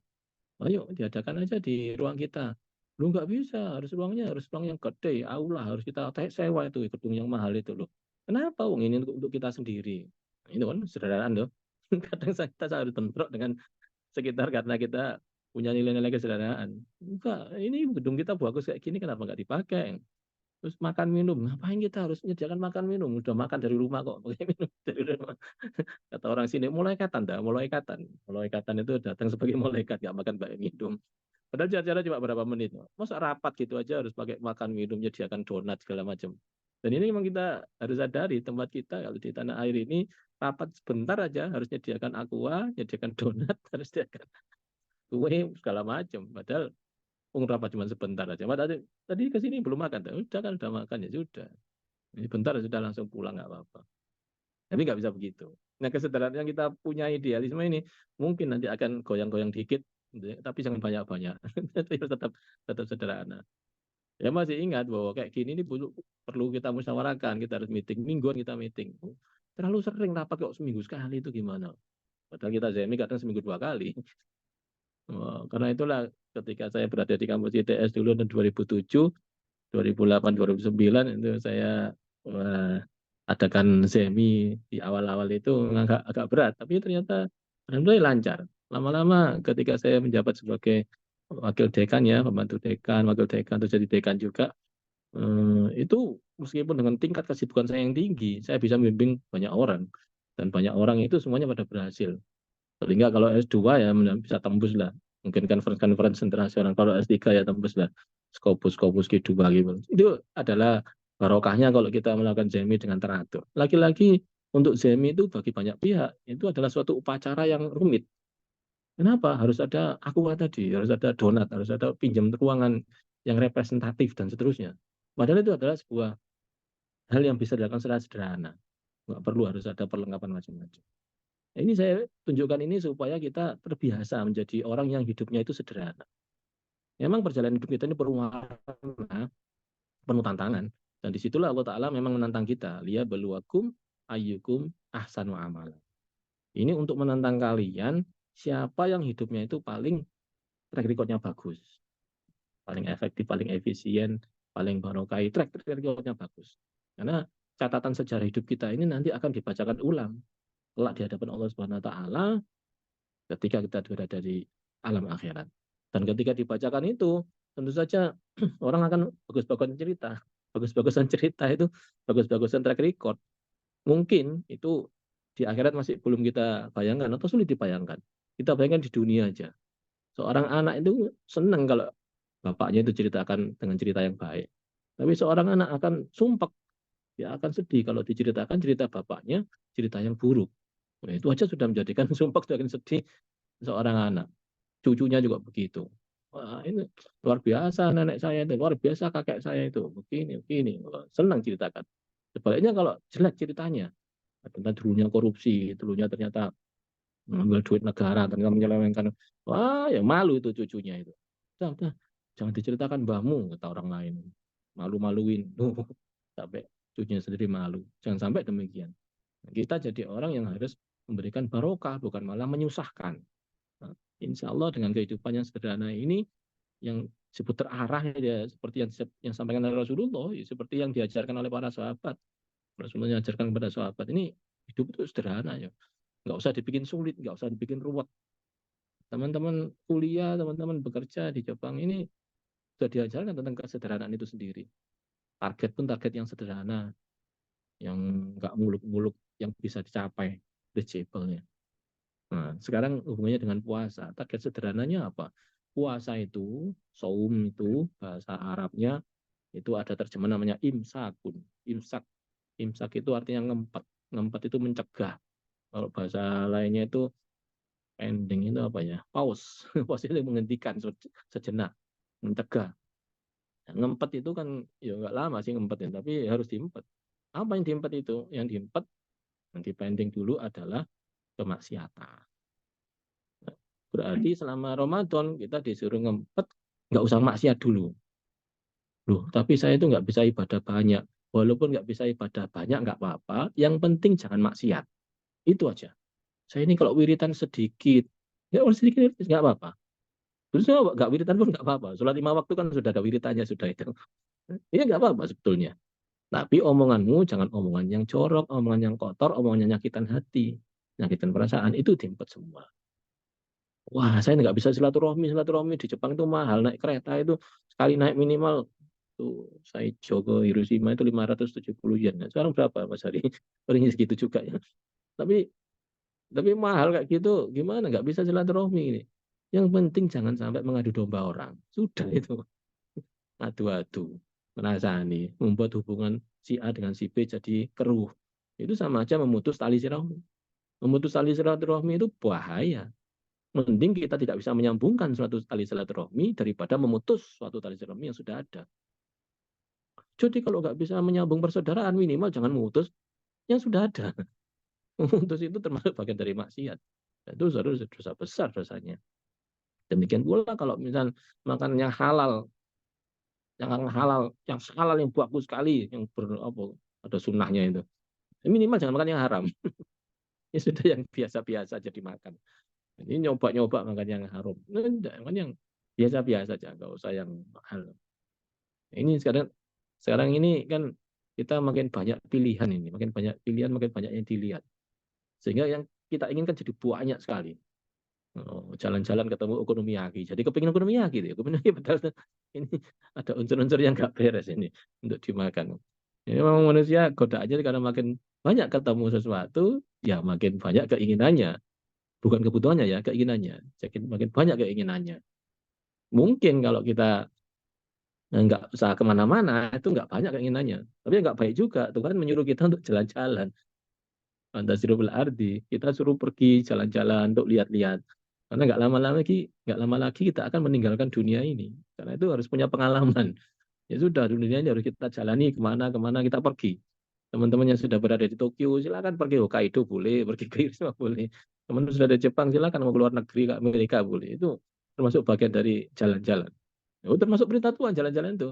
Ayo diadakan aja di ruang kita. Lu nggak bisa, harus ruang yang gede, aula harus kita sewa itu gedung yang mahal itu loh. Kenapa? Wong ini untuk kita sendiri. Nah, itu kan sederhana loh. Kadang kita harus bentrok dengan sekitar karena kita punya nilai-nilai kesederhanaan. Enggak, ini gedung kita bagus kayak gini kenapa nggak dipakai? Terus makan minum, ngapain kita harus menyediakan makan minum? Udah makan dari rumah kok, pakai minum dari rumah. Kata orang sini, malaikatan dah, malaikatan. Malaikatan itu datang sebagai malaikat, nggak makan pakai minum. Padahal jarak cuma berapa menit. Masa rapat gitu aja harus pakai makan minum, menyediakan donat segala macam. Dan ini memang kita harus sadari tempat kita kalau di tanah air ini rapat sebentar aja harus menyediakan aqua, menyediakan donat, harus menyediakan kue segala macam. Padahal rapat cuma sebentar aja. Tadi ke sini belum makan, udah kan udah makan ya sudah. Ini bentar sudah langsung pulang nggak apa-apa. Tapi nggak bisa begitu. Nah kesederhanaan yang kita punya idealisme ini mungkin nanti akan goyang-goyang dikit, tapi jangan banyak-banyak. tetap sederhana. Ya masih ingat bahwa kayak gini ini perlu kita musyawarahkan, kita harus meeting, mingguan kita meeting. Terlalu sering rapat kok seminggu sekali itu gimana? Padahal kita ZMI kadang seminggu 2 kali. Karena itulah ketika saya berada di kampus ITS dulu tahun 2007, 2008, 2009 itu saya adakan semi di awal-awal itu agak berat, tapi ternyata alhamdulillah lancar. Lama-lama ketika saya menjabat sebagai wakil dekan ya, pembantu dekan, wakil dekan, atau jadi dekan juga, itu meskipun dengan tingkat kesibukan saya yang tinggi, saya bisa membimbing banyak orang. Dan banyak orang itu semuanya pada berhasil. Sehingga kalau S2 ya bisa tembus lah. Mungkin conference internasional. Kalau S3 ya tembus lah. Scopus Q2 gitu. Itu adalah barokahnya kalau kita melakukan ZMI dengan teratur. Lagi-lagi untuk ZMI itu bagi banyak pihak, itu adalah suatu upacara yang rumit. Kenapa? Harus ada aqua tadi, harus ada donat, harus ada pinjam ruangan yang representatif dan seterusnya. Padahal itu adalah sebuah hal yang bisa dilakukan secara sederhana. Nggak perlu harus ada perlengkapan macam-macam. Ini saya tunjukkan ini supaya kita terbiasa menjadi orang yang hidupnya itu sederhana. Memang perjalanan hidup kita ini berwarna, penuh tantangan. Dan disitulah Allah Ta'ala memang menantang kita. Liya beluakum ayyukum ahsanu amala. Ini untuk menantang kalian, siapa yang hidupnya itu paling track record-nya bagus. Paling efektif, paling efisien, paling barokai, track record-nya bagus. Karena catatan sejarah hidup kita ini nanti akan dibacakan ulang. Kelak di hadapan Allah Subhanahu wa taala ketika kita berada di alam akhirat. Dan ketika dibacakan itu, tentu saja orang akan bagus-bagusan cerita. Bagus-bagusan cerita itu bagus-bagusan track record. Mungkin itu di akhirat masih belum kita bayangkan atau sulit dibayangkan. Kita bayangkan di dunia aja. Seorang anak itu senang kalau bapaknya itu ceritakan dengan cerita yang baik. Tapi seorang anak akan sumpek, dia akan sedih kalau diceritakan cerita bapaknya, cerita yang buruk. Nah, itu aja sudah menjadikan sumpah semakin sedih seorang anak. Cucunya juga begitu. Wah, ini luar biasa nenek saya itu, luar biasa kakek saya itu. Begini. Senang ceritakan. Sebaliknya kalau jelek ceritanya, tentang dulunya korupsi, dulunya ternyata mengambil duit negara, ternyata menyelewengkan. Wah, ya malu itu cucunya itu. Udah, jangan diceritakan mbahmu, kata orang lain. Malu-maluin. Sampai cucunya sendiri malu. Jangan sampai demikian. Kita jadi orang yang harus memberikan barokah, bukan malah menyusahkan. Nah, insya Allah dengan kehidupan yang sederhana ini, yang disebut terarah ya, seperti yang sampaikan oleh Rasulullah, ya, seperti yang diajarkan oleh para sahabat. Rasulullah mengajarkan kepada sahabat ini hidup itu sederhana ya, nggak usah dibikin sulit, nggak usah dibikin ruwet. Teman-teman kuliah, teman-teman bekerja di Jepang ini sudah diajarkan tentang kesederhanaan itu sendiri. Target pun target yang sederhana, yang nggak muluk-muluk, yang bisa dicapai, reachable-nya. Nah, sekarang hubungannya dengan puasa. Target sederhananya apa? Puasa itu, saum itu, bahasa Arabnya, itu ada terjemahan namanya imsakun. Imsak. Imsak itu artinya ngempet. Ngempet itu mencegah. Kalau bahasa lainnya itu ending itu apa ya? Pause. Pause itu menghentikan sejenak. Mencegah. Nah, ngempet itu kan ya nggak lama sih ngempetin, tapi harus diempet. Apa yang diempet itu? Yang diempet, yang dipending dulu adalah kemaksiatan. Berarti selama Ramadan kita disuruh ngempet, nggak usah maksiat dulu. Loh, tapi saya itu nggak bisa ibadah banyak. Walaupun nggak bisa ibadah banyak, nggak apa-apa. Yang penting jangan maksiat. Itu aja. Saya ini kalau wiritan sedikit, ya sedikit nggak apa-apa. Terus nggak wiritan pun nggak apa-apa. Sholat 5 waktu kan sudah ada wiritannya, sudah itu. Ini nggak apa-apa sebetulnya. Tapi omonganmu jangan omongan yang jorok, omongan yang kotor, omongan yang nyakitan hati, nyakitan perasaan, itu diempet semua. Wah, saya nggak bisa silaturahmi di Jepang itu mahal. Naik kereta itu sekali naik minimal tuh saya ke Hiroshima itu 570 yen. Nah, sekarang berapa Mas Hari? Palingnya segitu juga ya. Tapi mahal kayak gitu, gimana nggak bisa silaturahmi ini? Yang penting jangan sampai mengadu domba orang. Sudah itu. Adu-adu, menasani, membuat hubungan si A dengan si B jadi keruh. Itu sama aja memutus tali silaturahmi. Memutus tali silaturahmi itu bahaya. Mending kita tidak bisa menyambungkan suatu tali silaturahmi daripada memutus suatu tali silaturahmi yang sudah ada. Jadi kalau nggak bisa menyambung persaudaraan, minimal jangan memutus yang sudah ada. Memutus itu termasuk bagian dari maksiat. Itu harus dosa besar dosanya. Demikian pula kalau misal makan yang halal, yang halal yang bagus sekali, yang ada sunnahnya itu. Minimal jangan makan yang haram. Ini sudah yang biasa-biasa jadi makan. Ini nyoba-nyoba makan yang haram. Enggak, makan yang biasa-biasa aja, nggak usah yang mahal. Ini sekarang ini kan kita makin banyak pilihan ini, makin banyak pilihan, makin banyak yang dilihat. Sehingga yang kita inginkan jadi banyak sekali. Jalan-jalan ketemu okonomiyaki. Jadi kepingin okonomiyaki gitu. Padahal ini ada unsur-unsur yang nggak beres ini untuk dimakan. Ini memang manusia godaannya karena makin banyak ketemu sesuatu, ya makin banyak keinginannya. Bukan kebutuhannya ya, keinginannya. Jadi makin banyak keinginannya. Mungkin kalau kita nggak usah kemana-mana, itu nggak banyak keinginannya. Tapi nggak baik juga. Tuhan menyuruh kita untuk jalan-jalan. Fantasiul ardi, kita suruh pergi jalan-jalan untuk lihat-lihat. Karena nggak lama lagi kita akan meninggalkan dunia ini. Karena itu harus punya pengalaman. Ya sudah, dunia ini harus kita jalani kemana-kemana kita pergi. Teman-teman yang sudah berada di Tokyo, silakan pergi Hokkaido boleh, pergi ke Hiroshima boleh. Teman-teman sudah di Jepang, silakan mau keluar negeri ke Amerika boleh. Itu termasuk bagian dari jalan-jalan. Itu termasuk perintah Tuhan jalan-jalan itu.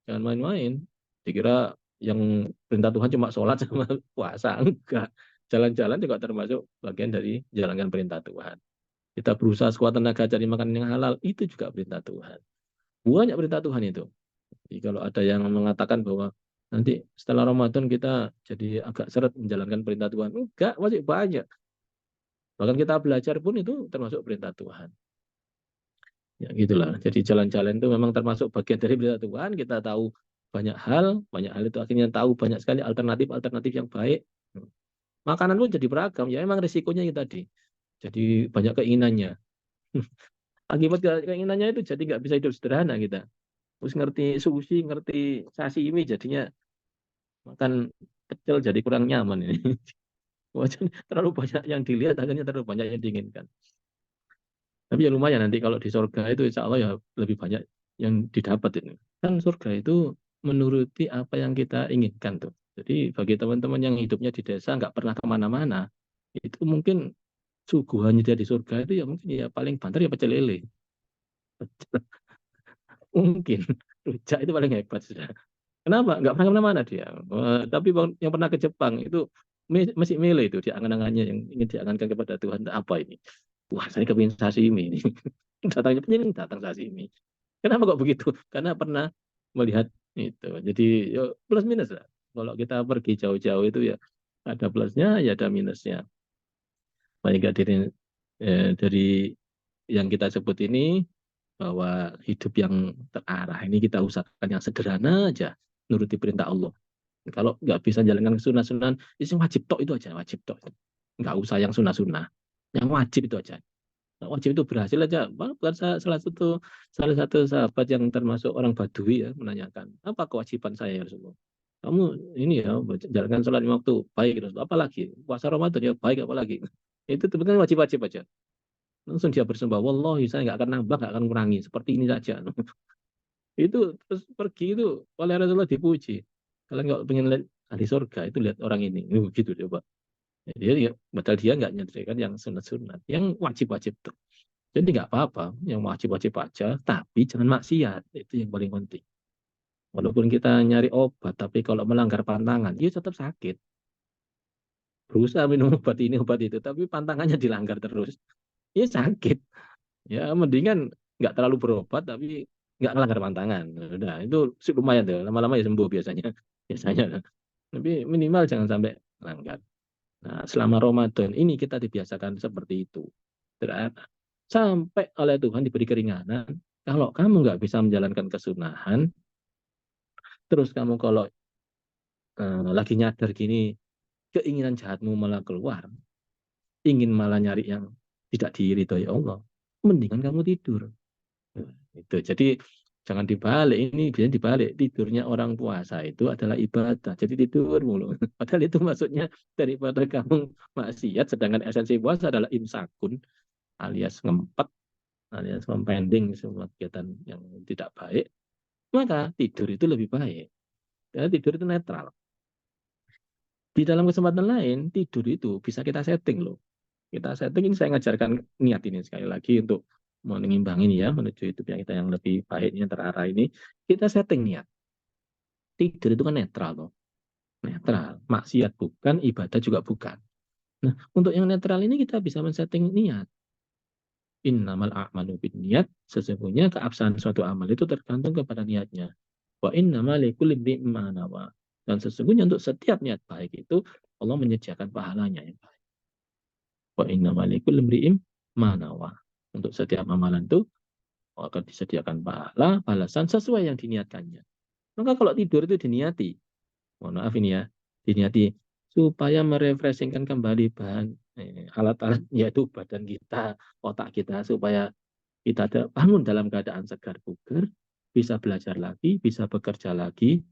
Jangan main-main. Dikira yang perintah Tuhan cuma sholat sama puasa. Enggak. Jalan-jalan juga termasuk bagian dari jalankan perintah Tuhan. Kita berusaha sekuat tenaga cari makanan yang halal, itu juga perintah Tuhan. Banyak perintah Tuhan itu. Jadi kalau ada yang mengatakan bahwa nanti setelah Ramadan kita jadi agak seret menjalankan perintah Tuhan. Enggak, masih banyak. Bahkan kita belajar pun itu termasuk perintah Tuhan. Ya gitulah. Jadi jalan-jalan itu memang termasuk bagian dari perintah Tuhan. Kita tahu banyak hal itu akhirnya tahu banyak sekali alternatif yang baik. Makanan pun jadi beragam. Ya memang risikonya itu tadi. Jadi banyak keinginannya. Akibat keinginannya itu jadi nggak bisa hidup sederhana kita. Terus ngerti sushi, ngerti sashimi, jadinya makan pecel jadi kurang nyaman ini. Terlalu banyak yang dilihat, akhirnya terlalu banyak yang diinginkan. Tapi ya lumayan nanti kalau di surga itu insya Allah ya lebih banyak yang didapat ini. Kan surga itu menuruti apa yang kita inginkan tuh. Jadi bagi teman-teman yang hidupnya di desa nggak pernah kemana-mana, itu mungkin suguhannya dia di surga itu ya mungkin ya paling banter ya pecel lele. Mungkin rujak itu paling hebat sudah. Kenapa? Nggak pernah kemana-mana dia. Tapi yang pernah ke Jepang itu masih milih itu dia angan-angannya yang ingin diangankan kepada Tuhan. Apa ini? Wah, saya kepingin sashimi ini. Datangnya penyiling datang sashimi. Kenapa kok begitu? Karena pernah melihat itu. Jadi ya plus minus lah. Kalau kita pergi jauh-jauh itu ya ada plusnya, ya ada minusnya. Baik dari yang kita sebut ini bahwa hidup yang terarah ini kita usahakan yang sederhana aja, nuruti perintah Allah. Kalau nggak bisa jalankan sunah-sunah, itu wajib tok itu aja, wajib tok. Nggak usah yang sunah-sunah, yang wajib itu aja. Nah, wajib itu berhasil aja. Bukan salah satu sahabat yang termasuk orang Badui ya menanyakan, apa kewajiban saya ya Rasulullah? Kamu ini ya jalankan sholat lima waktu baik Rasulullah. Apalagi puasa Ramadan ya baik apalagi. Itu sebenarnya wajib-wajib aja. Langsung dia bersumpah, wallahi saya nggak akan nambah, nggak akan kurangi, seperti ini saja. Itu terus pergi itu oleh Rasulullah dipuji. Kalau nggak pengen lihat ahli surga itu lihat orang ini, gitu coba. Dia padahal dia nggak nyelesaikan yang sunat-sunat, yang wajib-wajib tuh. Jadi nggak apa-apa, yang wajib-wajib aja, tapi jangan maksiat, itu yang paling penting. Walaupun kita nyari obat, tapi kalau melanggar pantangan, dia tetap sakit. Berusaha minum obat ini, obat itu, tapi pantangannya dilanggar terus, ya sakit. Ya mendingan nggak terlalu berobat, tapi nggak melanggar pantangan. Udah, itu lumayan tuh, lama-lama ya sembuh biasanya. Biasanya. Tapi minimal jangan sampai melanggar. Nah, selama Ramadan ini kita dibiasakan seperti itu. Sampai oleh Tuhan diberi keringanan. Kalau kamu nggak bisa menjalankan kesunahan, terus kamu kalau lagi nyadar gini, keinginan jahatmu malah keluar, ingin malah nyari yang tidak diridhoi Allah, mendingan kamu tidur. Itu. Jadi jangan dibalik, ini biasanya dibalik. Tidurnya orang puasa itu adalah ibadah. Jadi tidur mulu. Padahal itu maksudnya daripada kamu maksiat, sedangkan esensi puasa adalah imsakun, alias ngempet, alias mempending semua kegiatan yang tidak baik. Maka tidur itu lebih baik. Karena tidur itu netral. Di dalam kesempatan lain, tidur itu bisa kita setting loh. Kita setting, ini saya ngajarkan niat ini sekali lagi untuk mengimbangi ya, menuju hidup yang kita yang lebih baik, yang terarah ini. Kita setting niat. Tidur itu kan netral loh. Netral. Maksiat bukan, ibadah juga bukan. Nah, untuk yang netral ini kita bisa men-setting niat. Innamal a'malu binniyat, sesungguhnya keabsahan suatu amal itu tergantung kepada niatnya. Wa innamal likulli imri'in ma nawa. Dan sesungguhnya untuk setiap niat baik itu Allah menyediakan pahalanya yang baik. Wa innamal likulli imri'in ma nawa. Untuk setiap amalan itu akan disediakan pahala, balasan sesuai yang diniatkannya. Maka kalau tidur itu diniati, mohon maaf ini ya, diniati supaya merefreshingkan kembali bahan alat-alat, yaitu badan kita, otak kita, supaya kita bangun dalam keadaan segar bugar, bisa belajar lagi, bisa bekerja lagi.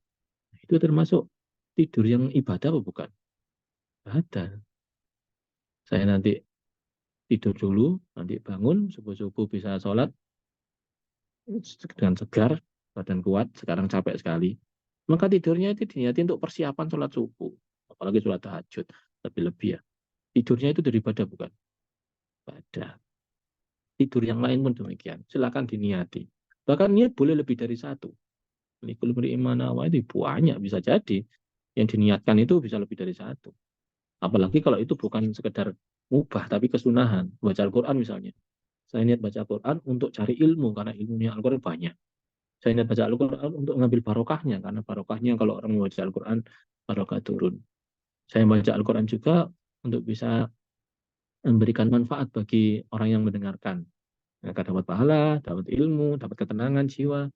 Itu termasuk tidur yang ibadah apa bukan? Ibadah. Saya nanti tidur dulu, nanti bangun, subuh-subuh bisa sholat dengan segar, badan kuat, sekarang capek sekali. Maka tidurnya itu diniati untuk persiapan sholat subuh, apalagi sholat tahajud, lebih-lebih ya. Tidurnya itu daripada bukan? Ibadah. Tidur yang lain pun demikian. Silakan diniati. Bahkan niat boleh lebih dari satu. Likul imanawa itu banyak bisa jadi. Yang diniatkan itu bisa lebih dari satu. Apalagi kalau itu bukan sekedar mubah, tapi kesunahan. Baca Al-Quran misalnya. Saya niat baca Al-Quran untuk cari ilmu, karena ilmunya Al-Quran banyak. Saya niat baca Al-Quran untuk mengambil barokahnya, karena barokahnya kalau orang membaca Al-Quran, barokah turun. Saya baca Al-Quran juga untuk bisa memberikan manfaat bagi orang yang mendengarkan. Agar dapat pahala, dapat ilmu, dapat ketenangan jiwa.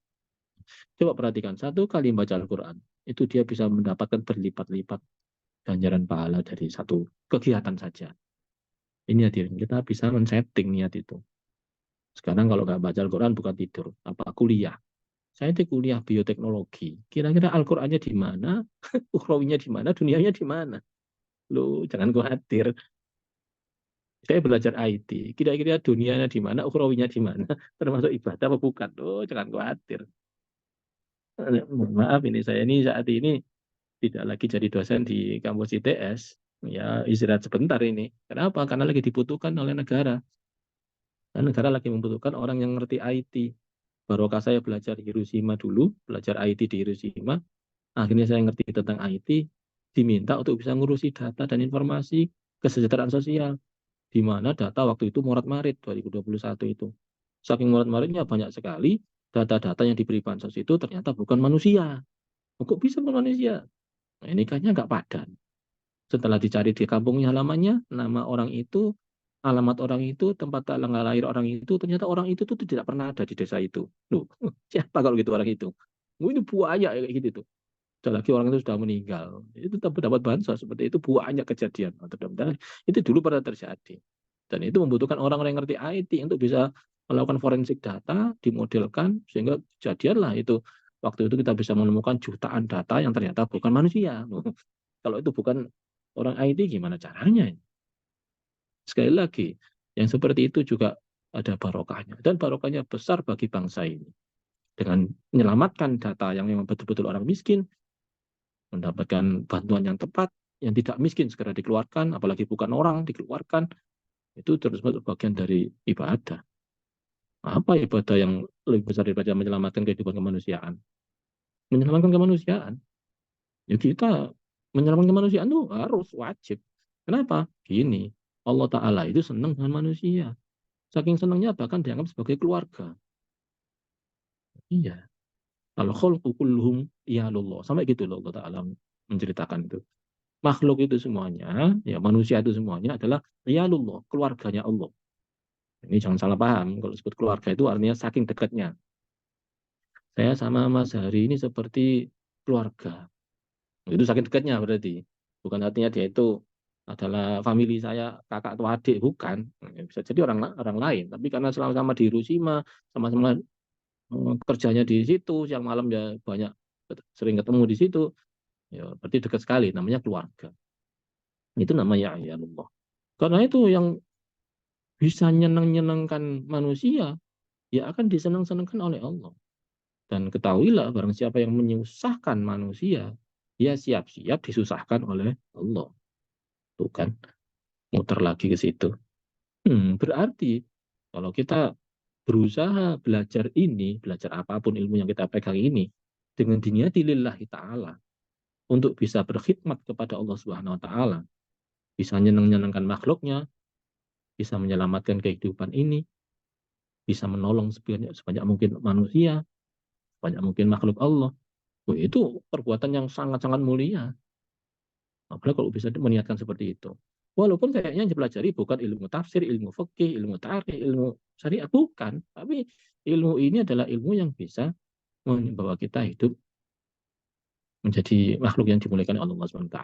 Coba perhatikan, satu kali baca Al-Quran, itu dia bisa mendapatkan berlipat-lipat ganjaran pahala dari satu kegiatan saja. Ini hadirin, kita bisa men-setting niat itu. Sekarang kalau nggak baca Al-Quran, bukan tidur. Apa kuliah? Saya itu kuliah bioteknologi. Kira-kira Al-Qurannya di mana? Ukhrawinya di mana? Dunianya di mana? Loh, jangan khawatir. Saya belajar IT. Kira-kira dunianya di mana? Ukhrawinya di mana? Termasuk ibadah apa bukan? Loh, jangan khawatir. Maaf ini saya ini saat ini tidak lagi jadi dosen di kampus ITS. Ya istirahat sebentar ini. Kenapa? Karena lagi dibutuhkan oleh negara. Dan negara lagi membutuhkan orang yang ngerti IT. Barokah saya belajar Hiroshima dulu, belajar IT di Hiroshima. Akhirnya saya ngerti tentang IT, diminta untuk bisa ngurusi data dan informasi kesejahteraan sosial. Di mana data waktu itu morat-marit 2021 itu. Saking morat-maritnya banyak sekali, data-data yang diberi bansos itu ternyata bukan manusia. Kok bisa bukan manusia? Nah, ini kayaknya nggak padan. Setelah dicari di kampungnya halamannya, nama orang itu, alamat orang itu, tempat tanggal lahir orang itu, ternyata orang itu tuh tidak pernah ada di desa itu. Loh, siapa kalau gitu orang itu? Ini buaya kayak gitu tuh. Sudah lagi orang itu sudah meninggal. Itu tetap dapat bansos seperti itu, banyak kejadian. Mudah-mudahan itu dulu pernah terjadi. Dan itu membutuhkan orang-orang yang ngerti IT untuk bisa melakukan forensik data, dimodelkan, sehingga kejadianlah itu. Waktu itu kita bisa menemukan jutaan data yang ternyata bukan manusia. Kalau itu bukan orang IT, gimana caranya? Sekali lagi, yang seperti itu juga ada barokahnya. Dan barokahnya besar bagi bangsa ini. Dengan menyelamatkan data yang memang betul-betul orang miskin, mendapatkan bantuan yang tepat, yang tidak miskin segera dikeluarkan, apalagi bukan orang dikeluarkan, itu terus bagian dari ibadah. Apa ibadah yang lebih besar daripada menyelamatkan kehidupan kemanusiaan? Menyelamatkan kemanusiaan. Ya kita menyelamatkan kemanusiaan itu harus wajib. Kenapa? Gini, Allah Ta'ala itu senang dengan manusia. Saking senangnya bahkan dianggap sebagai keluarga. Iya. Al-khalqu kulluhum iyalullah. Sampai gitu loh Allah Ta'ala menceritakan itu. Makhluk itu semuanya, ya manusia itu semuanya adalah iyalullah, keluarganya Allah. Ini jangan salah paham. Kalau disebut keluarga itu artinya saking dekatnya. Saya sama Mas Hari ini seperti keluarga. Itu saking dekatnya berarti. Bukan artinya dia itu adalah famili saya, kakak atau adik, bukan. Bisa jadi orang orang lain. Tapi karena sama-sama di Hiroshima, sama-sama kerjanya di situ, siang malam ya banyak sering ketemu di situ, ya berarti dekat sekali, namanya keluarga. Itu namanya ya Allah. Karena itu yang bisa nyenang-nyenangkan manusia, ya akan disenang-senangkan oleh Allah. Dan ketahuilah, barang siapa yang menyusahkan manusia, ya siap-siap disusahkan oleh Allah. Tuh kan, muter lagi ke situ. Berarti kalau kita berusaha belajar ini, belajar apapun ilmu yang kita pegang ini, dengan diniyati lillahi ta'ala, untuk bisa berkhidmat kepada Allah Subhanahu wa Ta'ala, bisa nyenang-nyenangkan makhluknya, bisa menyelamatkan kehidupan ini, bisa menolong sebanyak mungkin manusia, sebanyak mungkin makhluk Allah. Itu perbuatan yang sangat-sangat mulia. Apalagi kalau bisa meniatkan seperti itu. Walaupun kayaknya yang dipelajari bukan ilmu tafsir, ilmu fikih, ilmu tarikh, ilmu syariat, bukan. Tapi ilmu ini adalah ilmu yang bisa membawa kita hidup menjadi makhluk yang dimuliakan oleh Allah SWT.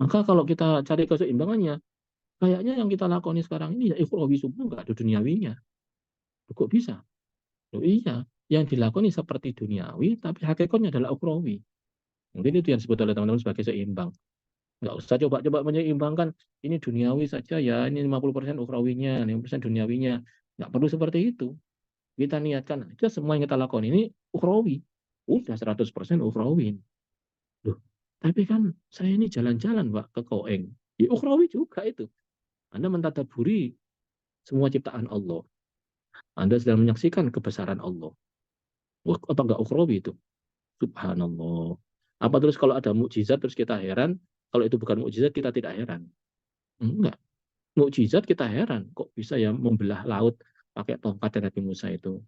Maka kalau kita cari keseimbangannya, kayaknya yang kita lakoni sekarang ini ya ikhrawi semua, nggak ada duniawinya. Kok bisa? Loh iya, yang dilakoni seperti duniawi, tapi hakikatnya adalah ukhrawi. Mungkin itu yang disebut oleh teman-teman sebagai seimbang. Nggak usah coba-coba menyeimbangkan, ini duniawi saja ya, ini 50% ukhrawinya, 50% duniawinya. Nggak perlu seperti itu. Kita niatkan aja semua yang kita lakukan ini ukhrawi. Udah 100% ukhrawi. Loh, tapi kan saya ini jalan-jalan Pak ke Koeng. Ya ukhrawi juga itu. Anda mentadaburi semua ciptaan Allah. Anda sedang menyaksikan kebesaran Allah. Wah, apa enggak ukhrawi itu? Subhanallah. Apa terus kalau ada mukjizat terus kita heran? Kalau itu bukan mukjizat kita tidak heran. Enggak. Mukjizat kita heran. Kok bisa ya membelah laut pakai tongkat dari Nabi Musa itu?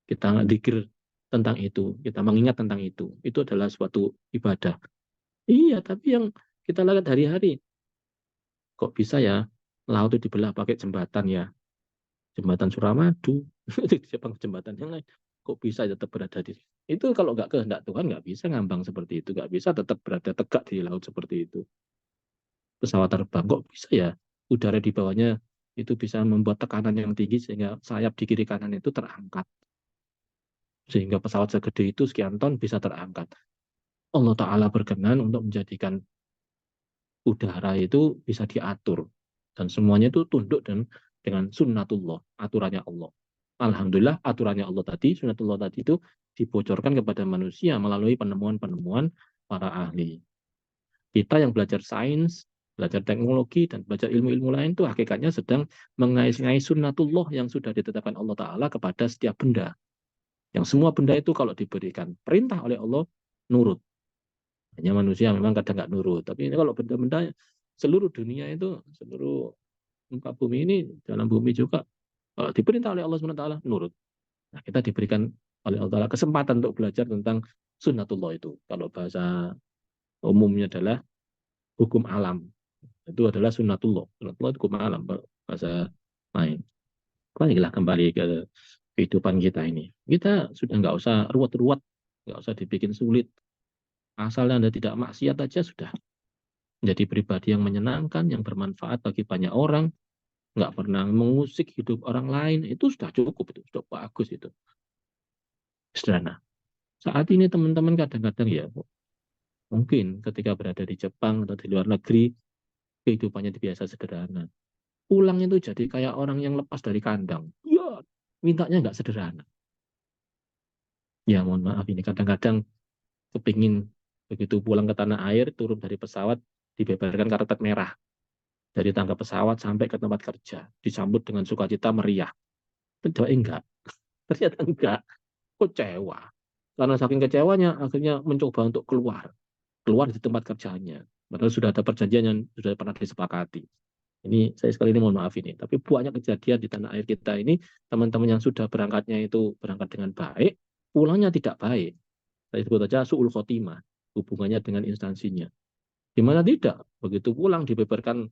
Kita dzikir tentang itu. Kita mengingat tentang itu. Itu adalah suatu ibadah. Iya, tapi yang kita lihat hari-hari, kok bisa ya laut itu dibelah pakai jembatan ya? Jembatan Suramadu, jembatan yang lain. Kok bisa tetap berada di itu? Kalau nggak kehendak Tuhan nggak bisa ngambang seperti itu, nggak bisa tetap berada tegak di laut seperti itu. Pesawat terbang kok bisa ya udara di bawahnya itu bisa membuat tekanan yang tinggi sehingga sayap di kiri kanan itu terangkat, sehingga pesawat segede itu sekian ton bisa terangkat. Allah Ta'ala berkenan untuk menjadikan udara itu bisa diatur dan semuanya itu tunduk dengan sunnatullah, aturannya Allah. Alhamdulillah aturannya Allah tadi, sunnatullah tadi itu dibocorkan kepada manusia melalui penemuan-penemuan para ahli. Kita yang belajar sains, belajar teknologi, dan belajar ilmu-ilmu lain itu hakikatnya sedang mengais-ngais sunnatullah yang sudah ditetapkan Allah Ta'ala kepada setiap benda. Yang semua benda itu kalau diberikan perintah oleh Allah, nurut. Hanya manusia memang kadang nggak nurut. Tapi ini kalau benda-benda seluruh dunia itu, seluruh muka bumi ini, dalam bumi juga, kalau diperintah oleh Allah SWT, nurut. Nah, kita diberikan oleh Allah Ta'ala kesempatan untuk belajar tentang sunnatullah itu. Kalau bahasa umumnya adalah hukum alam. Itu adalah sunnatullah. Sunnatullah itu hukum alam, bahasa lain. Baiklah, kembali ke kehidupan kita ini. Kita sudah nggak usah ruwet-ruwet, nggak usah dibikin sulit. Asal Anda tidak maksiat aja sudah menjadi pribadi yang menyenangkan, yang bermanfaat bagi banyak orang, nggak pernah mengusik hidup orang lain, itu sudah cukup, itu sudah bagus itu. Sederhana. Saat ini teman-teman kadang-kadang ya mungkin ketika berada di Jepang atau di luar negeri kehidupannya biasa sederhana. Pulang itu jadi kayak orang yang lepas dari kandang. Ya, mintanya nggak sederhana. Ya mohon maaf ini kadang-kadang kepingin begitu pulang ke tanah air, turun dari pesawat, dibeberkan karpet merah. Dari tangga pesawat sampai ke tempat kerja. Disambut dengan sukacita meriah. Ternyata enggak. Ternyata enggak. Kecewa. Karena saking kecewanya, akhirnya mencoba untuk keluar. Keluar di tempat kerjanya. Padahal sudah ada perjanjian yang sudah pernah disepakati. Ini saya sekali ini mohon maaf ini. Tapi banyak kejadian di tanah air kita ini, teman-teman yang sudah berangkatnya itu berangkat dengan baik, pulangnya tidak baik. Saya sebut saja su'ul khotimah, hubungannya dengan instansinya. Di mana tidak, begitu pulang dibeberkan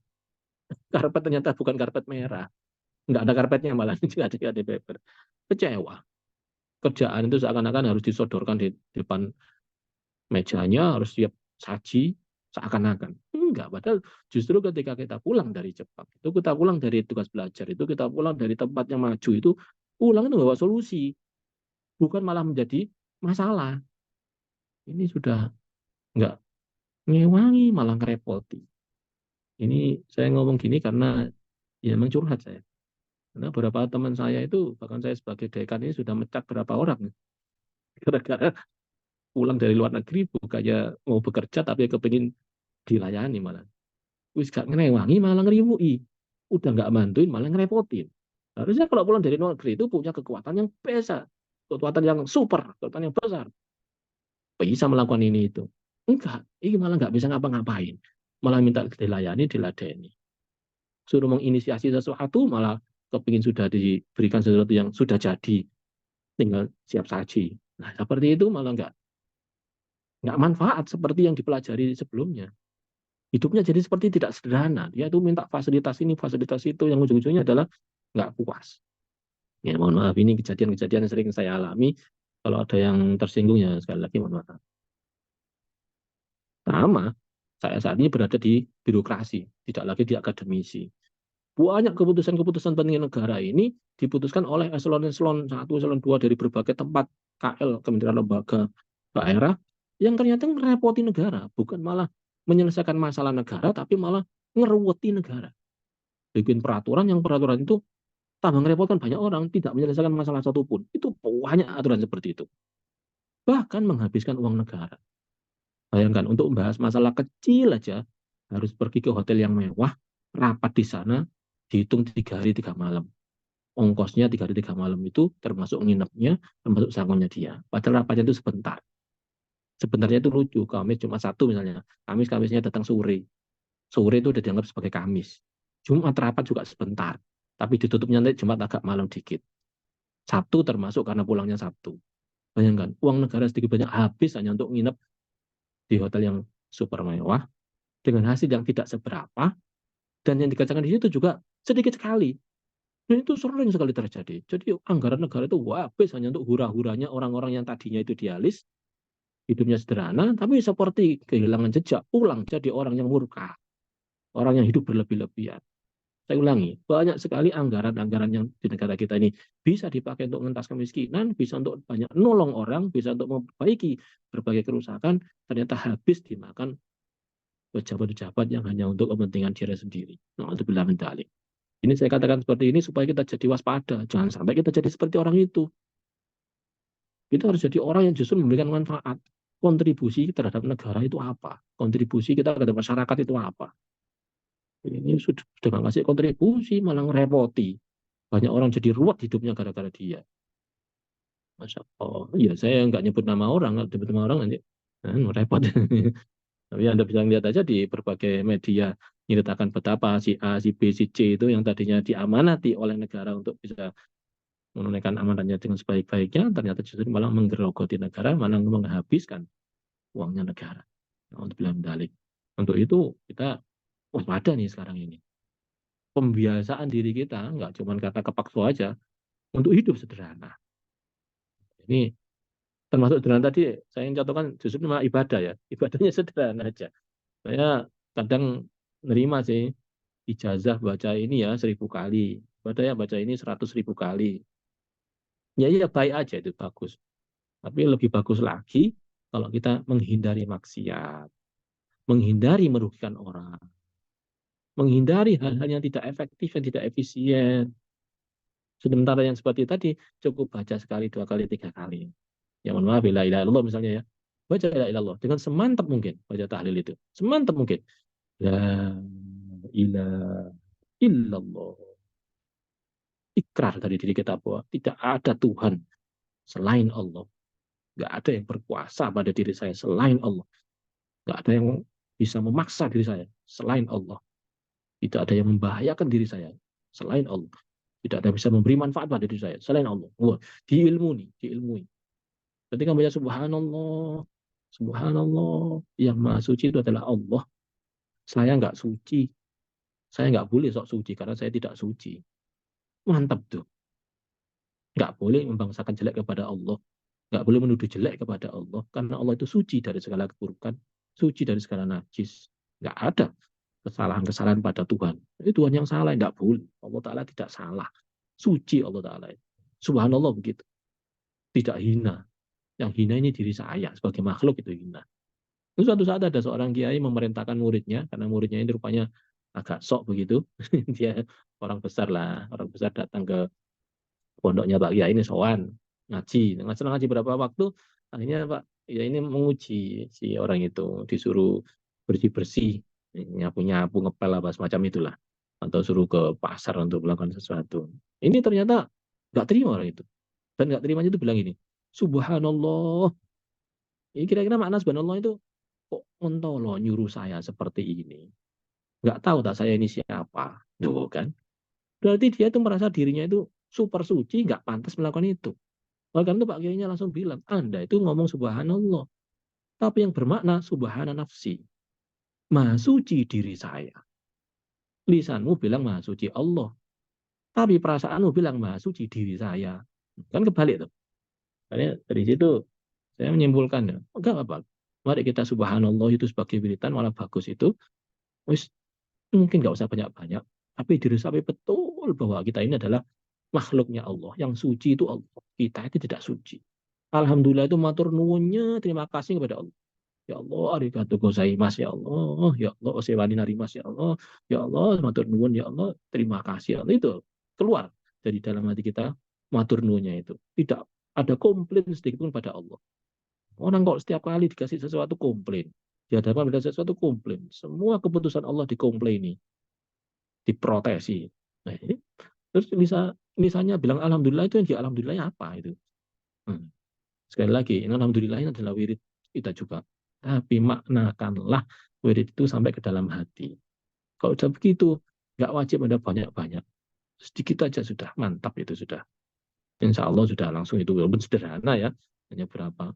karpet ternyata bukan karpet merah. Nggak ada karpetnya malah, nggak ada dibeber. Kecewa. Kerjaan itu seakan-akan harus disodorkan di depan mejanya, harus siap saji, seakan-akan. Enggak, padahal justru ketika kita pulang dari Jepang, itu kita pulang dari tugas belajar, itu kita pulang dari tempat yang maju, itu pulang itu bawa solusi. Bukan malah menjadi masalah. Ini sudah enggak ngewangi, malah ngerepoti. Ini saya ngomong gini karena ya memang curhat saya. Karena beberapa teman saya itu, bahkan saya sebagai dekan ini sudah mecat berapa orang. Gara-gara pulang dari luar negeri, bukannya mau bekerja, tapi kepingin dilayani malah. Wis gak ngerewangi, malah ngeriwui. Udah nggak bantuin, malah ngerepotin. Harusnya kalau pulang dari luar negeri itu punya kekuatan yang besar. Kekuatan yang super, kekuatan yang besar. Bisa melakukan ini itu. Enggak, ini malah nggak bisa ngapa-ngapain. Malah minta dilayani, diladeni. Suruh menginisiasi sesuatu, malah kepingin sudah diberikan sesuatu yang sudah jadi, tinggal siap saji. Nah, seperti itu malah nggak manfaat seperti yang dipelajari sebelumnya. Hidupnya jadi seperti tidak sederhana. Dia itu minta fasilitas ini, fasilitas itu, yang ujung-ujungnya adalah nggak puas. Ya, mohon maaf, ini kejadian-kejadian yang sering saya alami. Kalau ada yang tersinggung, ya sekali lagi mohon maaf. Sama, saya saat ini berada di birokrasi, tidak lagi di akademisi. Banyak keputusan-keputusan penting negara ini diputuskan oleh eselon-eselon 1, eselon 2 dari berbagai tempat, KL, kementerian lembaga, daerah, yang ternyata merepoti negara, bukan malah menyelesaikan masalah negara, tapi malah ngeruweti negara. Bikin peraturan, yang peraturan itu tambah merepotkan banyak orang, tidak menyelesaikan masalah satupun. Itu banyak aturan seperti itu. Bahkan menghabiskan uang negara. Bayangkan, untuk membahas masalah kecil aja, harus pergi ke hotel yang mewah, rapat di sana, dihitung 3 hari 3 malam. Ongkosnya 3 hari 3 malam itu termasuk nginepnya, termasuk sangonnya dia. Padahal rapatnya itu sebentar. Sebenarnya itu lucu, Kamis cuma Sabtu misalnya. Kamisnya datang sore. Sore itu udah dianggap sebagai Kamis. Jumat rapat juga sebentar. Tapi ditutupnya nanti Jumat agak malam dikit. Sabtu termasuk karena pulangnya Sabtu. Bayangkan, uang negara sedikit banyak habis hanya untuk nginep di hotel yang super mewah, dengan hasil yang tidak seberapa, dan yang dikatakan di situ juga sedikit sekali. Dan itu sering sekali terjadi. Jadi anggaran negara itu habis hanya untuk hura-huranya orang-orang yang tadinya itu idealis, hidupnya sederhana, tapi seperti kehilangan jejak, pulang jadi orang yang murka, orang yang hidup berlebih-lebihan. Saya ulangi, banyak sekali anggaran-anggaran yang di negara kita ini bisa dipakai untuk mengentas kemiskinan, bisa untuk banyak nolong orang, bisa untuk memperbaiki berbagai kerusakan, ternyata habis dimakan pejabat-pejabat yang hanya untuk kepentingan diri sendiri. Nah, untuk bilang mendalik. Ini saya katakan seperti ini supaya kita jadi waspada. Jangan sampai kita jadi seperti orang itu. Kita harus jadi orang yang justru memberikan manfaat. Kontribusi terhadap negara itu apa? Kontribusi kita terhadap masyarakat itu apa? Ini sudah nggak ngasih kontribusi, malah ngerepoti. Banyak orang jadi ruwet hidupnya gara-gara dia. Masya Allah. Ya, saya nggak nyebut nama orang. Kalau nyebut nama orang nanti repot. Tapi Anda bisa lihat aja di berbagai media nyeritakan betapa si A, si B, si C itu yang tadinya diamanati oleh negara untuk bisa menunaikan amanatnya dengan sebaik-baiknya, ternyata justru malah menggerogoti negara, malah menghabiskan uangnya negara. Nah, untuk bilang dalik. Untuk itu kita waspada nih sekarang ini. Pembiasaan diri kita nggak cuma kata kepaksa aja untuk hidup sederhana. Ini termasuk sederhana tadi saya yang contohkan justru nama ibadah ya. Ibadahnya sederhana aja. Saya kadang nerima sih ijazah baca ini ya 1000 kali. Ibadah ya baca ini 100.000 kali. Ya iya baik aja itu bagus. Tapi lebih bagus lagi kalau kita menghindari maksiat, menghindari merugikan orang, menghindari hal-hal yang tidak efektif, yang tidak efisien. Sementara yang seperti tadi cukup baca sekali, 2 kali, 3 kali. Ya mohon maaf, la ilaha illallah misalnya ya. Baca la ilaha illallah dengan semantap mungkin baca tahlil itu. Semantap mungkin. La ilaha illallah. Ikrar dari diri kita bahwa tidak ada Tuhan selain Allah. Nggak ada yang berkuasa pada diri saya selain Allah. Nggak ada yang bisa memaksa diri saya selain Allah. Tidak ada yang membahayakan diri saya selain Allah. Tidak ada yang bisa memberi manfaat pada diri saya selain Allah. Wah, diilmui. Ketika baca subhanallah, subhanallah, yang maha suci itu adalah Allah. Saya nggak suci. Saya nggak boleh sok suci karena saya tidak suci. Mantap tuh. Nggak boleh membangsakan jelek kepada Allah. Nggak boleh menuduh jelek kepada Allah. Karena Allah itu suci dari segala keburukan. Suci dari segala najis. Nggak ada kesalahan-kesalahan pada Tuhan. Itu Tuhan yang salah. Nggak boleh. Allah Ta'ala tidak salah. Suci Allah Ta'ala. Subhanallah begitu. Tidak hina. Yang hina ini diri saya. Sebagai makhluk itu hina. Terus suatu saat ada seorang kiai memerintahkan muridnya. Karena muridnya ini rupanya agak sok begitu. Dia orang besar lah. Orang besar datang ke pondoknya Pak Kiai ini sowan ngaji berapa waktu akhirnya Pak ya ini menguji si orang itu disuruh bersih nyapu ngepel apa semacam itulah atau suruh ke pasar untuk melakukan sesuatu ini ternyata nggak terima orang itu dan nggak terimanya itu bilang ini subhanallah ini kira-kira makna subhanallah itu kok mentolo nyuruh saya seperti ini nggak tahu tak saya ini siapa tuh kan berarti dia itu merasa dirinya itu super suci, nggak pantas melakukan itu. Oleh karena itu Pak Kiainya langsung bilang, Anda itu ngomong subhanallah. Tapi yang bermakna subhana nafsi. Maha suci diri saya. Lisanmu bilang maha suci Allah. Tapi perasaanmu bilang maha suci diri saya. Kan kebalik tuh. Karena dari situ saya menyimpulkan, ya, enggak apa-apa. Mari kita subhanallah itu sebagai wiritan, malah bagus itu. Mungkin nggak usah banyak-banyak. Tapi diresapi betul bahwa kita ini adalah makhluknya Allah. Yang suci itu Allah. Kita itu tidak suci. Alhamdulillah itu matur nuwunnya terima kasih kepada Allah. Ya Allah, arigatou gozaimasu ya Allah. Ya Allah, osewani narimasu ya Allah. Ya Allah, matur nuwun ya Allah. Terima kasih ya Allah. Itu keluar dari dalam hati kita matur nuwunnya itu. Tidak ada komplain sedikit pun pada Allah. Orang kok setiap kali dikasih sesuatu komplain. Di hadapan pada sesuatu komplain. Semua keputusan Allah dikomplaini. Diprotesi. Nah, ini terus misalnya bilang alhamdulillah itu yang di alhamdulillahnya apa itu? Sekali lagi, alhamdulillah ini adalah wirid kita juga. Tapi maknakanlah wirid itu sampai ke dalam hati. Kalau udah begitu, nggak wajib ada banyak-banyak. Sedikit aja sudah, mantap itu sudah. Insya Allah sudah langsung itu, walaupun sederhana ya, hanya berapa.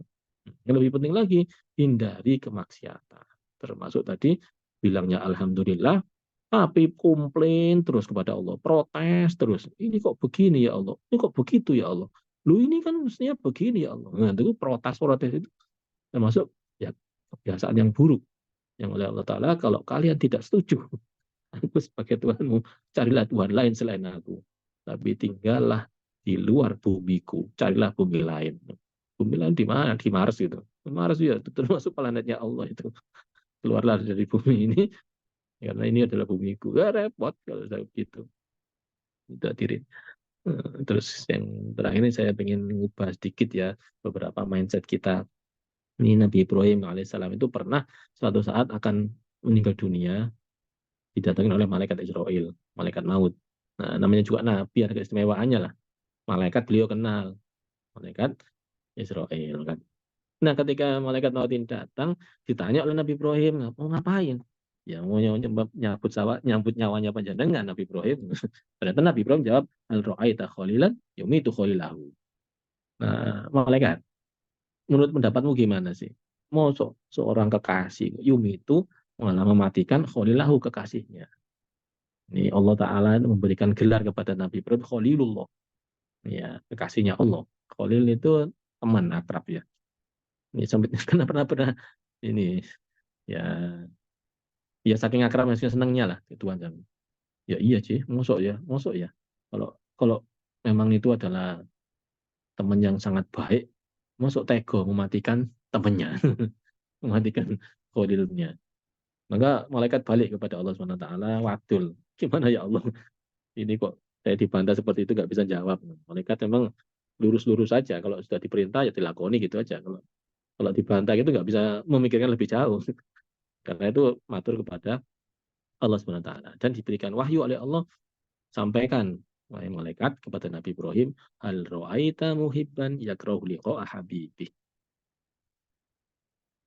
Yang lebih penting lagi, hindari kemaksiatan. Termasuk tadi, bilangnya alhamdulillah, tapi komplain terus kepada Allah, protes terus. Ini kok begini ya Allah, ini kok begitu ya Allah. Lu ini kan mestinya begini ya Allah. Nah, itu protes itu termasuk ya kebiasaan yang buruk yang oleh Allah Ta'ala kalau kalian tidak setuju aku sebagai Tuhanmu carilah Tuhan lain selain aku tapi tinggallah di luar bumiku carilah bumi lain di mana di Mars itu Mars ya itu termasuk planetnya Allah itu keluarlah dari bumi ini karena ini adalah bumiku ya repot kalau saya begitu itu diri. Terus yang terakhir ini saya ingin mengubah sedikit ya beberapa mindset kita. Ini Nabi Ibrahim alaihissalam itu pernah suatu saat akan meninggal dunia didatangi oleh malaikat Israel, malaikat maut. Nah, namanya juga Nabi ada keistimewaannya lah. Malaikat beliau kenal, malaikat Israel kan. Nah, ketika malaikat maut ini datang, ditanya oleh Nabi Ibrahim, mau ngapain? Ya mau nyambut nyawanya panjenengan Nabi Ibrahim. Ternyata Nabi Ibrahim jawab, hal ra'aita khalilan yumitu khalilahu. Nah, malaikat, menurut pendapatmu gimana sih? Mau seorang kekasih yumitu malah mematikan khalilahu kekasihnya. Ini Allah Ta'ala memberikan gelar kepada Nabi Ibrahim Khalilullah. Ya, kekasihnya Allah. Khalil itu teman akrab ya. Ini sampai pernah ini ya ya saking akrabnya senangnya lah Tuhan kami. Ya iya sih, mosok ya. Kalau kalau memang itu adalah teman yang sangat baik, mosok tega mematikan temannya, mematikan Khalilnya. Maka malaikat balik kepada Allah Subhanahu wa taala, wadul. Gimana ya Allah? Ini kok saya dibantah seperti itu nggak bisa jawab. Malaikat memang lurus-lurus saja. Kalau sudah diperintah ya dilakoni gitu aja. Kalau kalau dibantah itu nggak bisa memikirkan lebih jauh. Karena itu matur kepada Allah Subhanahu wa taala dan diberikan wahyu oleh Allah, sampaikan wahai malaikat kepada Nabi Ibrahim, hal ra'aita muhibban yakrahu liqa'a habibih.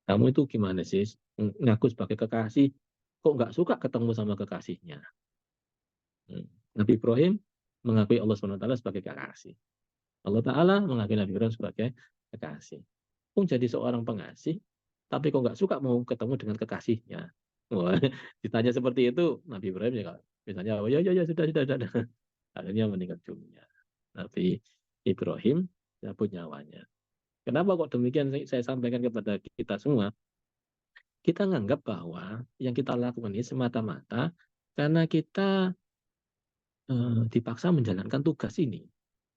Kamu itu gimana sih ngaku sebagai kekasih kok nggak suka ketemu sama kekasihnya? Nabi Ibrahim mengakui Allah Subhanahu wa taala sebagai kekasih. Allah Ta'ala mengakui Nabi Ibrahim sebagai kekasih. Kok jadi seorang pengasih, tapi kok nggak suka mau ketemu dengan kekasihnya. Wah, ditanya seperti itu, Nabi Ibrahim ya misalnya, oh ya sudah. Akhirnya meninggal dunia. Nabi Ibrahim cabut nyawanya. Kenapa kok demikian saya sampaikan kepada kita semua? Kita menganggap bahwa yang kita lakukan ini semata-mata karena kita dipaksa menjalankan tugas ini.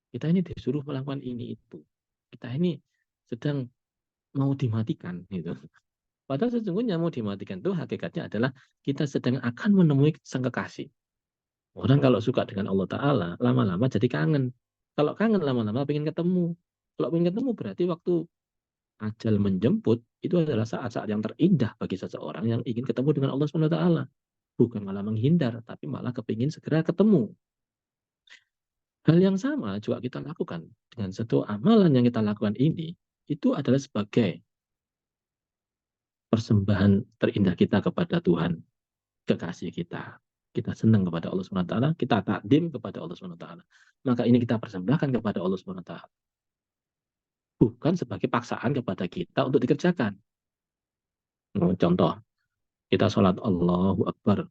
Kita ini disuruh melakukan ini itu. Kita ini sedang mau dimatikan gitu. Padahal sesungguhnya mau dimatikan itu hakikatnya adalah kita sedang akan menemui sang kekasih. Orang kalau suka dengan Allah Ta'ala, lama-lama jadi kangen. Kalau kangen lama-lama pengen ketemu. Kalau pengen ketemu berarti waktu ajal menjemput, itu adalah saat-saat yang terindah bagi seseorang yang ingin ketemu dengan Allah SWT. Bukan malah menghindar, tapi malah kepingin segera ketemu. Hal yang sama juga kita lakukan dengan satu amalan yang kita lakukan ini, itu adalah sebagai persembahan terindah kita kepada Tuhan, kekasih kita. Kita senang kepada Allah SWT, kita takdim kepada Allah SWT. Maka ini kita persembahkan kepada Allah SWT. Bukan sebagai paksaan kepada kita untuk dikerjakan. Contoh, kita sholat Allahu Akbar.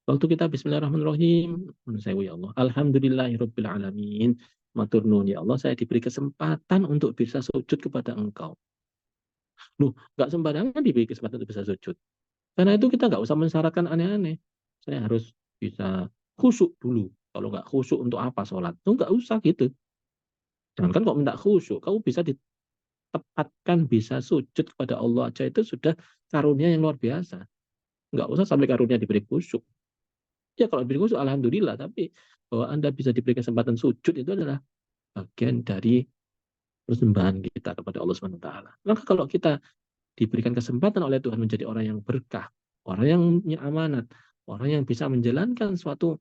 Waktu kita Bismillahirrahmanirrahim, ya Allah, Alhamdulillahirabbil alamin, matur nuwun ya Allah, saya diberi kesempatan untuk bisa sujud kepada Engkau. Loh, nggak sembarangan diberi kesempatan untuk bisa sujud. Karena itu kita nggak usah mensyaratkan aneh-aneh. Saya harus bisa khusyuk dulu. Kalau nggak khusyuk untuk apa sholat? Tuh nggak usah gitu. Jangan kok minta khusyuk, kamu bisa ditempatkan bisa sujud kepada Allah aja itu sudah karunia yang luar biasa. Nggak usah sampai karunia diberi khusyuk. Ya kalau diberi khusyuk alhamdulillah, tapi bahwa Anda bisa diberi kesempatan sujud itu adalah bagian dari persembahan kita kepada Allah Subhanahu wa taala. Maka kalau kita diberikan kesempatan oleh Tuhan menjadi orang yang berkah, orang yang punya amanat, orang yang bisa menjalankan suatu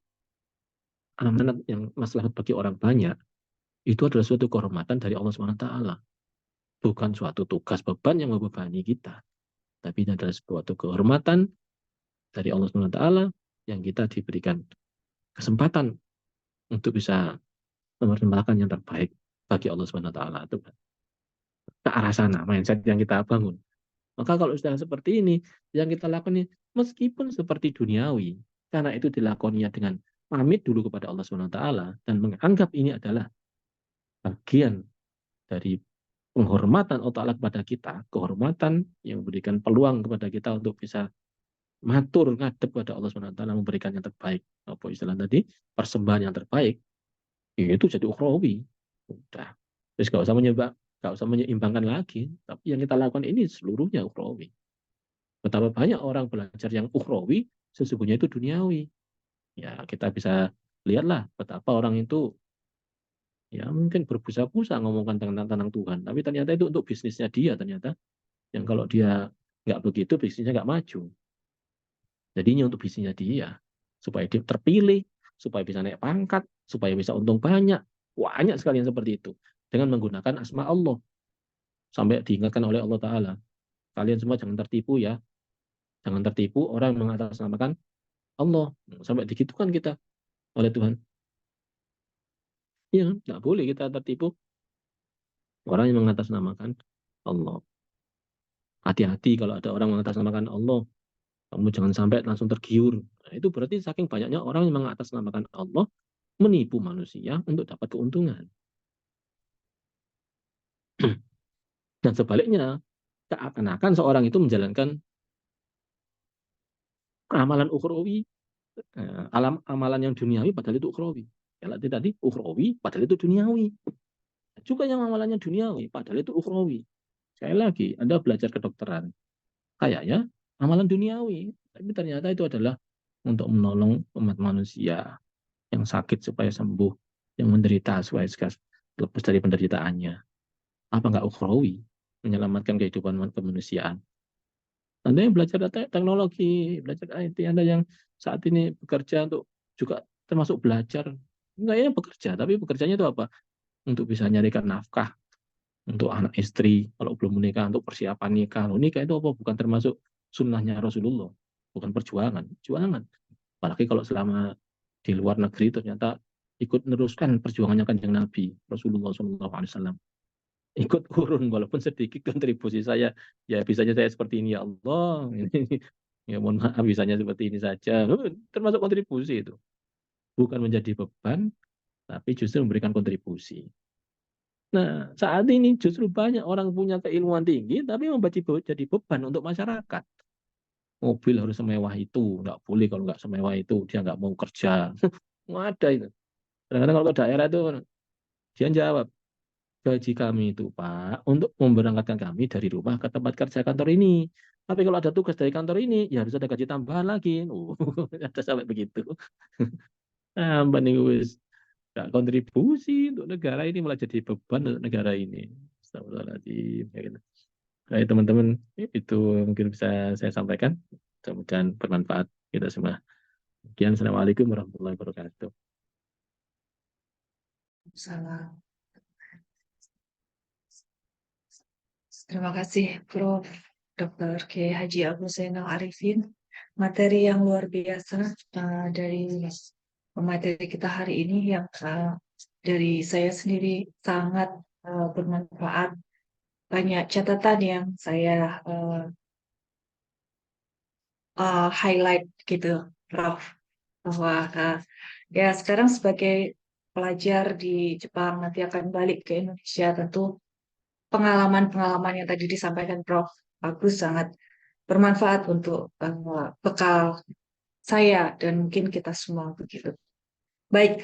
amanat yang maslahat bagi orang banyak, itu adalah suatu kehormatan dari Allah Subhanahu wa taala. Bukan suatu tugas beban yang membebani kita, tapi ini adalah suatu kehormatan dari Allah Subhanahu wa taala yang kita diberikan kesempatan untuk bisa mempersembahkan yang terbaik bagi Allah Subhanahu wa taala itu ke arah sana mindset yang kita bangun. Maka kalau sudah seperti ini, yang kita lakukan ini meskipun seperti duniawi, karena itu dilakoninya dengan pamit dulu kepada Allah Subhanahu wa taala dan menganggap ini adalah bagian dari penghormatan Allah Ta'ala kepada kita, kehormatan yang memberikan peluang kepada kita untuk bisa matur ngadep kepada Allah Subhanahu wa taala, memberikan yang terbaik. Apa istilah tadi? Persembahan yang terbaik. Itu jadi ukhrawi. Udah. Terus nggak usah menyeimbangkan lagi. Tapi yang kita lakukan ini seluruhnya ukhrawi. Betapa banyak orang belajar yang ukhrawi, sesungguhnya itu duniawi. Ya, kita bisa lihatlah betapa orang itu ya mungkin berbusa-busa ngomongkan tentang Tuhan, tapi ternyata itu untuk bisnisnya dia ternyata. Yang kalau dia nggak begitu, bisnisnya nggak maju. Jadinya untuk bisnisnya dia, supaya dia terpilih, supaya bisa naik pangkat, supaya bisa untung banyak. Banyak sekali yang seperti itu. Dengan menggunakan asma Allah. Sampai diingatkan oleh Allah Ta'ala. Kalian semua jangan tertipu ya. Jangan tertipu orang mengatasnamakan Allah. Sampai digitukan kita oleh Tuhan. Iya, nggak boleh kita tertipu orang yang mengatasnamakan Allah. Hati-hati kalau ada orang mengatasnamakan Allah. Kamu jangan sampai langsung tergiur. Nah, itu berarti saking banyaknya orang yang mengatasnamakan Allah, menipu manusia untuk dapat keuntungan. Dan sebaliknya, seakan-akan seorang itu menjalankan amalan ukhrawi, amalan yang duniawi padahal itu ukhrawi. Kalau tadi ukhrawi padahal itu duniawi. Juga yang amalannya duniawi padahal itu ukhrawi. Sekali lagi, Anda belajar kedokteran, kayaknya amalan duniawi, tapi ternyata itu adalah untuk menolong umat manusia yang sakit supaya sembuh, yang menderita supaya lepas dari penderitaannya. Apa enggak ukhrawi menyelamatkan kehidupan kemanusiaan? Anda yang belajar teknologi, belajar IT, Anda yang saat ini bekerja untuk juga termasuk belajar, enggak ya bekerja, tapi bekerjanya itu apa? Untuk bisa nyarikan nafkah untuk anak istri, kalau belum menikah, untuk persiapan nikah. Loh, nikah itu apa? Bukan termasuk sunnahnya Rasulullah, bukan perjuangan. Apalagi kalau selama di luar negeri ternyata ikut meneruskan perjuangannya Kanjeng Nabi Rasulullah SAW. Ikut urun walaupun sedikit kontribusi saya, ya bisanya saya seperti ini ya Allah. Ya mohon maaf bisanya seperti ini saja. Termasuk kontribusi itu. Bukan menjadi beban, tapi justru memberikan kontribusi. Nah, saat ini justru banyak orang punya keilmuan tinggi, tapi jadi beban untuk masyarakat. Mobil harus semewah itu, nggak boleh kalau nggak semewah itu, dia nggak mau kerja. Nggak ada itu. Kadang-kadang kalau ke daerah itu, dia jawab, gaji kami itu Pak, untuk memberangkatkan kami dari rumah ke tempat kerja kantor ini. Tapi kalau ada tugas dari kantor ini, ya harus ada gaji tambahan lagi. Ada sampai begitu. Nah, nih wis nggak kontribusi untuk negara ini, malah jadi beban untuk negara ini. Astagfirullahaladzim. Ya gitu. Baik teman-teman, itu mungkin bisa saya sampaikan. Mudah-mudahan bermanfaat kita semua. Sekian, Assalamualaikum warahmatullahi wabarakatuh. Salam. Terima kasih Prof. Dr. K. Haji Abu Zainal Arifin. Materi yang luar biasa dari pemateri kita hari ini yang dari saya sendiri sangat bermanfaat. Banyak catatan yang saya highlight gitu, Prof. Bahwa ya sekarang sebagai pelajar di Jepang nanti akan balik ke Indonesia, tentu pengalaman-pengalaman yang tadi disampaikan Prof. Bagus, sangat bermanfaat untuk bekal saya dan mungkin kita semua begitu. Baik,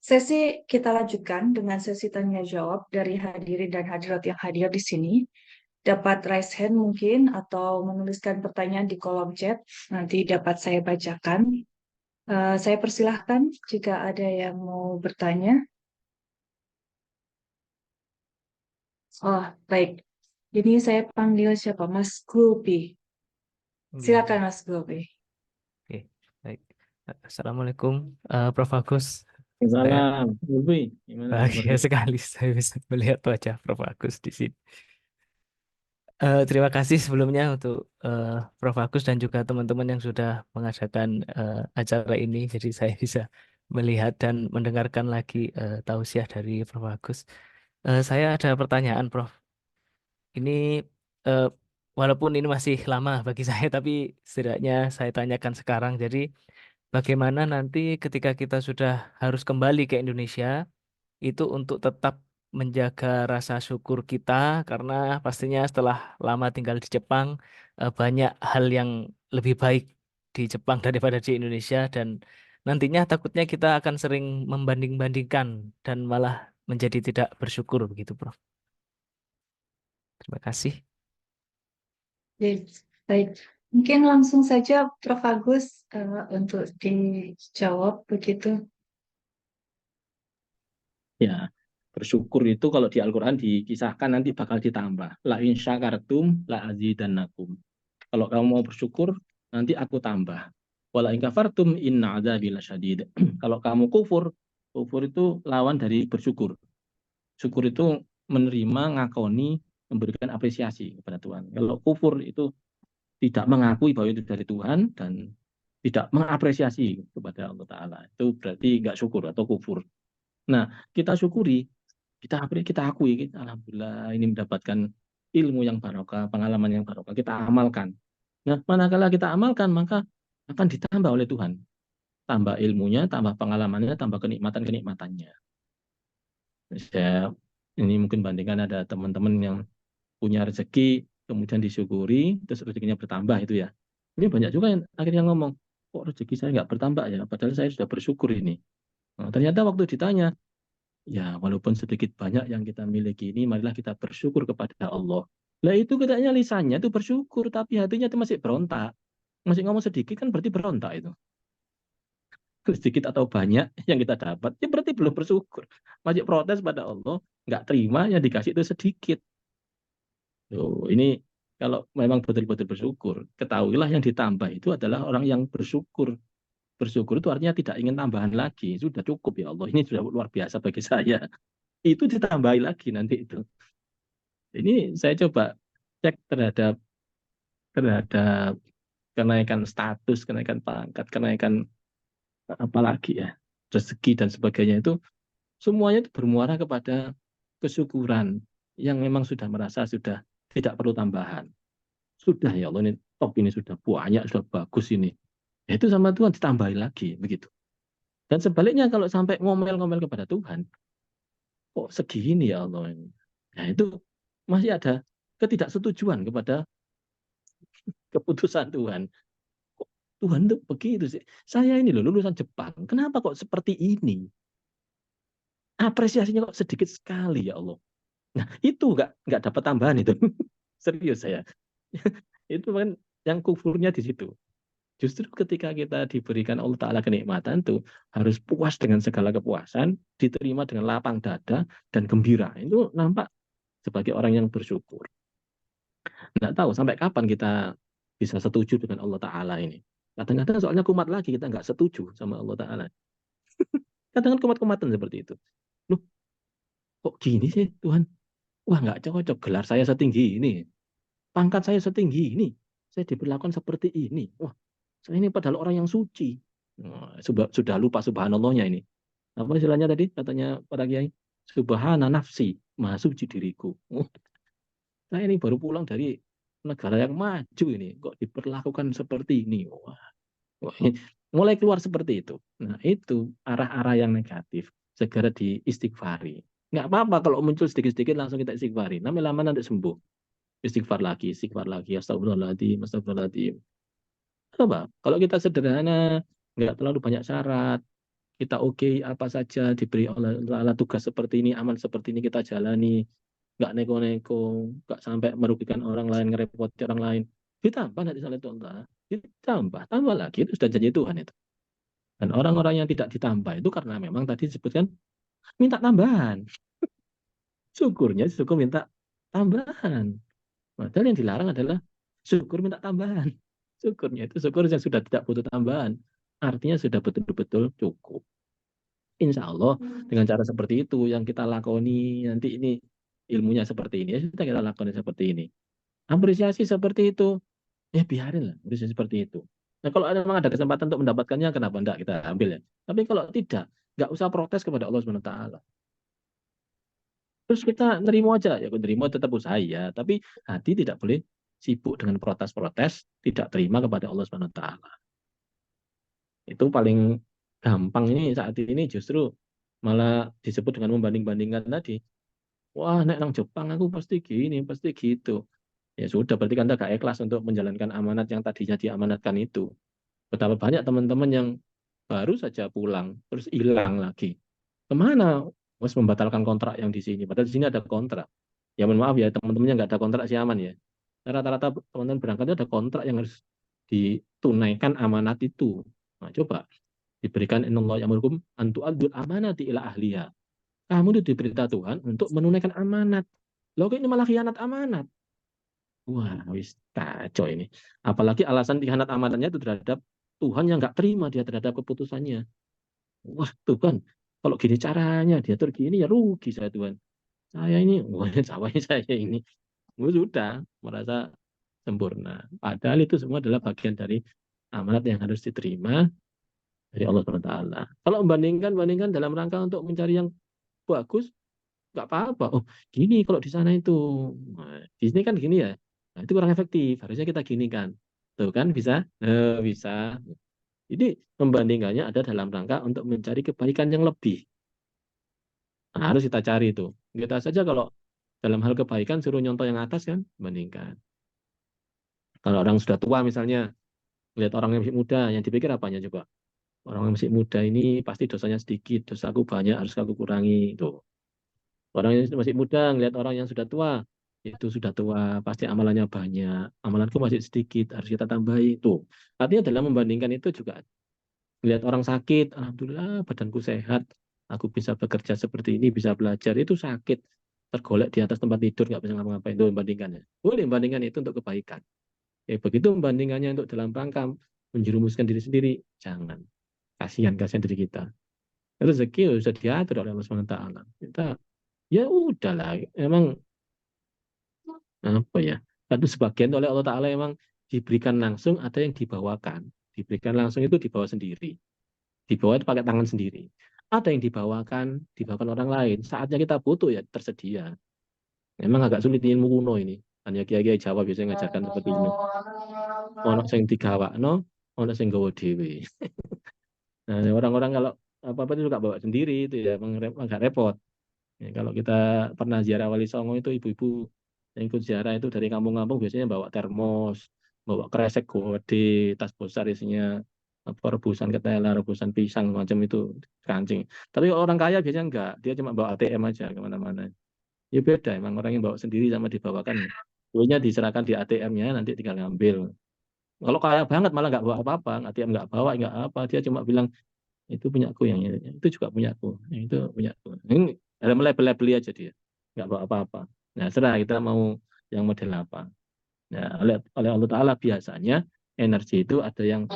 sesi kita lanjutkan dengan sesi tanya jawab dari hadirin dan hadirat yang hadir di sini. Dapat raise hand mungkin atau menuliskan pertanyaan di kolom chat, nanti dapat saya bacakan. Saya persilahkan jika ada yang mau bertanya. Oh, baik. Ini saya panggil siapa? Mas Gulbi. Silakan Mas Gulbi. Oke, baik. Assalamualaikum, Prof. Agus. Salam, Gulbi. Gimana Bahagia kabarnya? sekali saya bisa melihat wajah Prof. Agus di sini. Terima kasih sebelumnya untuk Prof. Agus dan juga teman-teman yang sudah mengadakan acara ini. Jadi saya bisa melihat dan mendengarkan lagi tausiah dari Prof. Agus. Saya ada pertanyaan, Prof. Ini eh, walaupun ini masih lama bagi saya, tapi setidaknya saya tanyakan sekarang. Jadi bagaimana nanti ketika kita sudah harus kembali ke Indonesia, itu untuk tetap menjaga rasa syukur kita, karena pastinya setelah lama tinggal di Jepang, banyak hal yang lebih baik di Jepang daripada di Indonesia, dan nantinya takutnya kita akan sering membanding-bandingkan dan malah menjadi tidak bersyukur begitu, Prof. Terima kasih. Baik, mungkin langsung saja Prof. Agus untuk dijawab begitu. Ya, bersyukur itu kalau di Al-Quran dikisahkan nanti bakal ditambah. La in syakartum la azidannakum. Kalau kamu mau bersyukur, nanti aku tambah. Wala in kafartum inna adzabi lasyadid. Kalau kamu kufur itu lawan dari bersyukur. Syukur itu menerima, ngakoni, memberikan apresiasi kepada Tuhan. Kalau kufur itu tidak mengakui bahwa itu dari Tuhan dan tidak mengapresiasi kepada Allah Ta'ala. Itu berarti nggak syukur atau kufur. Nah, kita syukuri, kita akui, alhamdulillah ini mendapatkan ilmu yang barokah, pengalaman yang barokah, kita amalkan. Nah, manakala kita amalkan, maka akan ditambah oleh Tuhan. Tambah ilmunya, tambah pengalamannya, tambah kenikmatan-kenikmatannya. Saya ini mungkin bandingkan ada teman-teman yang punya rezeki, kemudian disyukuri, terus rezekinya bertambah itu ya. Ini banyak juga yang akhirnya ngomong, kok rezeki saya nggak bertambah ya, padahal saya sudah bersyukur ini. Nah, ternyata waktu ditanya, ya walaupun sedikit banyak yang kita miliki ini, marilah kita bersyukur kepada Allah. Lah itu katanya lisannya itu bersyukur, tapi hatinya itu masih berontak. Masih ngomong sedikit kan berarti berontak itu. Sedikit atau banyak yang kita dapat, ya berarti belum bersyukur. Masih protes pada Allah, nggak terima yang dikasih itu sedikit. Tuh, ini kalau memang betul-betul bersyukur, ketahuilah yang ditambah itu adalah orang yang bersyukur. Bersyukur itu artinya tidak ingin tambahan lagi. Sudah cukup ya Allah, ini sudah luar biasa bagi saya. Itu ditambahi lagi nanti itu. Ini saya coba cek terhadap kenaikan status, kenaikan pangkat, kenaikan apalagi ya, rezeki dan sebagainya itu semuanya itu bermuara kepada kesyukuran yang memang sudah merasa sudah tidak perlu tambahan. Sudah ya Allah, ini top, ini sudah banyak, sudah bagus ini. Ya, itu sama Tuhan ditambahi lagi begitu. Dan sebaliknya kalau sampai ngomel-ngomel kepada Tuhan, kok segini ya Allah ini. Nah itu masih ada ketidaksetujuan kepada keputusan Tuhan. Kok Tuhan itu begitu sih. Saya ini loh lulusan Jepang, kenapa kok seperti ini? Apresiasinya kok sedikit sekali ya Allah. Nah itu nggak dapat tambahan itu. Serius saya. Itu kan yang kufurnya di situ. Justru ketika kita diberikan Allah Ta'ala kenikmatan itu harus puas dengan segala kepuasan, diterima dengan lapang dada dan gembira. Itu nampak sebagai orang yang bersyukur. Nggak tahu sampai kapan kita bisa setuju dengan Allah Ta'ala ini. Kadang-kadang soalnya kumat lagi kita nggak setuju sama Allah Ta'ala. Kadang-kadang kumat-kumatan seperti itu. Loh, kok gini sih Tuhan? Wah nggak cocok, gelar saya setinggi ini. Pangkat saya setinggi ini. Saya diperlakukan seperti ini. Wah, saya ini padahal orang yang suci. Sudah lupa subhanallahnya ini. Apa istilahnya tadi katanya para kiai? Subhana nafsi, maha suci diriku. Saya ini baru pulang dari negara yang maju ini, kok diperlakukan seperti ini. Wah, mulai keluar seperti itu. Nah itu arah-arah yang negatif. Segera diistighfari. Nggak apa-apa kalau muncul sedikit-sedikit langsung kita istighfari. Lama-lama nanti sembuh. Istighfar lagi, astagfirullahaladzim, astagfirullahaladzim. Apa? Kalau kita sederhana, nggak terlalu banyak syarat, kita oke apa saja diberi oleh Allah tugas seperti ini, aman seperti ini kita jalani, nggak neko-neko, nggak sampai merugikan orang lain, ngerepoti orang lain. Ditambah nanti salah itu Allah, tambah lagi itu sudah janji Tuhan itu. Dan orang-orang yang tidak ditambah itu karena memang tadi disebutkan minta tambahan. Syukur minta tambahan. Padahal yang dilarang adalah syukur minta tambahan. Syukurnya itu syukur yang sudah tidak butuh tambahan. Artinya sudah betul-betul cukup. Insya Allah dengan cara seperti itu yang kita lakoni nanti ini ilmunya seperti ini, ya sudah kita lakoni seperti ini. Apresiasi seperti itu, ya biarin lah apresiasi seperti itu. Nah kalau memang ada kesempatan untuk mendapatkannya, kenapa enggak kita ambil ya. Tapi kalau tidak, nggak usah protes kepada Allah SWT. Terus kita nerima aja, ya nerima tetap usaha ya, tapi hati tidak boleh sibuk dengan protes-protes, tidak terima kepada Allah SWT. Itu paling gampang ini saat ini justru malah disebut dengan membanding-bandingkan tadi. Wah, nek nang Jepang aku pasti gini, pasti gitu. Ya sudah, berarti Anda gak ikhlas untuk menjalankan amanat yang tadinya diamanatkan itu. Betapa banyak teman-teman yang baru saja pulang, terus hilang lagi. Kemana? Mas membatalkan kontrak yang di sini. Padahal di sini ada kontrak. Ya mohon maaf ya, teman-temannya nggak ada kontrak sih aman ya. Rata-rata teman-teman berangkatnya ada kontrak yang harus ditunaikan amanat itu. Nah, coba diberikan innallaha ya'murukum an tu'addul amanati ila ahliha. Kamu itu diperintah Tuhan untuk menunaikan amanat. Loh kok ini malah khianat amanat? Wah, wis kacau ini. Apalagi alasan khianat amanatnya itu terhadap Tuhan yang nggak terima dia terhadap keputusannya. Wah, Tuhan, kalau gini caranya diatur gini ya rugi saya Tuhan. Saya ini, wah, sawahnya saya ini. Sudah merasa sempurna. Padahal itu semua adalah bagian dari amanat yang harus diterima dari Allah SWT. Kalau bandingkan dalam rangka untuk mencari yang bagus, nggak apa-apa. Oh, gini kalau di sana itu. Nah, di sini kan gini ya. Nah, itu kurang efektif. Harusnya kita gini kan. Tuh kan bisa? Bisa. Jadi membandingkannya ada dalam rangka untuk mencari kebaikan yang lebih. Nah, harus kita cari itu. Kita saja kalau dalam hal kebaikan suruh nyontoh yang atas kan, bandingkan. Kalau orang sudah tua misalnya, lihat orang yang masih muda, yang dipikir apanya coba? Orang yang masih muda ini pasti dosanya sedikit, dosaku banyak, harus aku kurangi. Itu. Orang yang masih muda, ngelihat orang yang sudah tua, itu sudah tua, pasti amalannya banyak. Amalanku masih sedikit, harus kita tambahi. Itu. Artinya dalam membandingkan itu juga, lihat orang sakit, alhamdulillah badanku sehat, aku bisa bekerja seperti ini, bisa belajar. Itu sakit, tergolek di atas tempat tidur, nggak bisa ngapa-ngapain. Itu membandingkannya. Boleh membandingkan itu untuk kebaikan. Begitu membandingkannya untuk dalam rangka menjerumuskan diri sendiri, jangan. Kasihan diri kita. Rezeki sudah diatur oleh Allah SWT. Kita ya udahlah, emang apa ya? Satu sebagian oleh Allah Taala emang diberikan langsung, ada yang dibawakan. Diberikan langsung itu dibawa sendiri. Dibawa itu pakai tangan sendiri. Ada yang dibawakan orang lain. Saatnya kita butuh ya tersedia. Memang agak sulit ilmu kuno ini. Hanya kiai-kiai Jawa biasanya ngajarkan seperti ini. Ono sing digawakno, ono sing gawa dhewe. Nah, orang-orang kalau apa-apa itu suka bawa sendiri itu ya, agak repot. Ya, kalau kita pernah ziarah Wali Songo itu ibu-ibu yang ikut ziarah itu dari kampung-kampung biasanya bawa termos, bawa kresek gede, tas besar isinya apa, rebusan ketela, rebusan pisang macam itu kancing. Tapi orang kaya biasanya enggak, dia cuma bawa ATM aja kemana-mana. Ya beda, emang orang yang bawa sendiri sama dibawakan. Duitnya diserahkan di ATM-nya, nanti tinggal ngambil. Kalau kaya banget malah nggak bawa apa-apa, ATM nggak bawa, nggak apa, dia cuma bilang itu punyaku, yang ini itu juga punyaku, yang itu punyaku. Ini ada label-labeli aja dia, nggak bawa apa-apa. Nah, serah kita mau yang model apa. Nah, oleh Allah Taala biasanya energi itu ada yang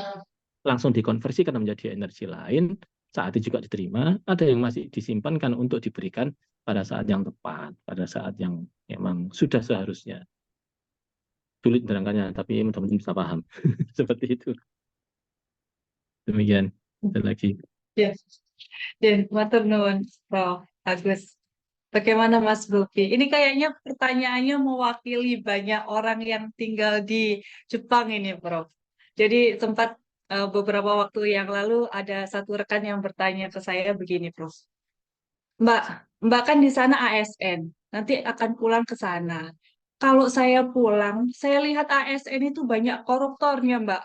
langsung dikonversikan menjadi energi lain, saat itu juga diterima, ada yang masih disimpankan untuk diberikan pada saat yang tepat, pada saat yang memang sudah seharusnya. Sulit menerangkannya, tapi teman-teman bisa paham. Seperti itu. Demikian. Ada lagi. Ya, dan matur nuwun, Prof. Agus. Bagaimana Mas Bobi? Ini kayaknya pertanyaannya mewakili banyak orang yang tinggal di Jepang ini, Prof. Jadi sempat beberapa waktu yang lalu ada satu rekan yang bertanya ke saya begini, Prof. Mbak, Mbak kan di sana ASN, nanti akan pulang ke sana. Kalau saya pulang, saya lihat ASN itu banyak koruptornya, Mbak.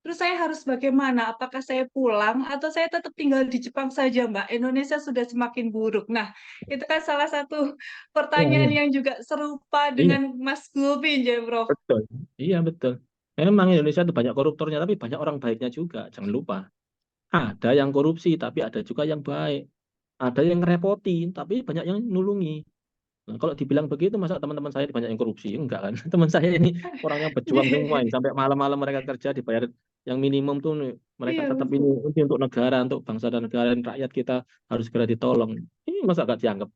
Terus saya harus bagaimana? Apakah saya pulang atau saya tetap tinggal di Jepang saja, Mbak? Indonesia sudah semakin buruk. Nah, itu kan salah satu Iya, pertanyaan iya. yang juga serupa Iya, dengan Mas Gulbi, ya, Prof. betul. Iya, betul. Memang Indonesia itu banyak koruptornya, tapi banyak orang baiknya juga. Jangan lupa. Ada yang korupsi, tapi ada juga yang baik. Ada yang ngerepotin, tapi banyak yang nulungi. Nah, kalau dibilang begitu, masa teman-teman saya banyak yang korupsi? Enggak kan? Teman saya ini orang yang berjuang semua ini. Sampai malam-malam mereka kerja dibayar yang minimum tuh nih. Mereka Iya, tetap ini untuk negara, untuk bangsa dan negara dan rakyat kita harus segera ditolong. Ini masa gak dianggap?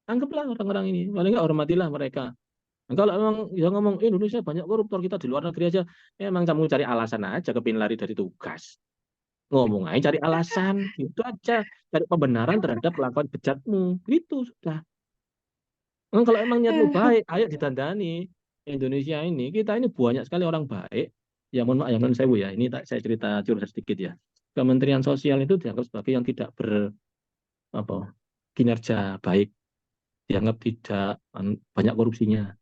Anggaplah orang-orang ini. Paling enggak hormatilah mereka. Nah, kalau memang ya ngomong Indonesia banyak koruptor, kita di luar negeri aja, emang kamu cari alasan aja kepingin lari dari tugas. Ngomong aja cari alasan, gitu aja. Cari pembenaran terhadap kelakuan bejatmu. Gitu sudah. Kalau emang niatmu baik, ayo ditandani. Indonesia ini, kita ini banyak sekali orang baik. Ya mohon maaf, ya non sewu ya. Ini saya cerita curhat sedikit ya. Kementerian Sosial itu dianggap sebagai yang tidak kinerja baik, dianggap tidak banyak korupsinya.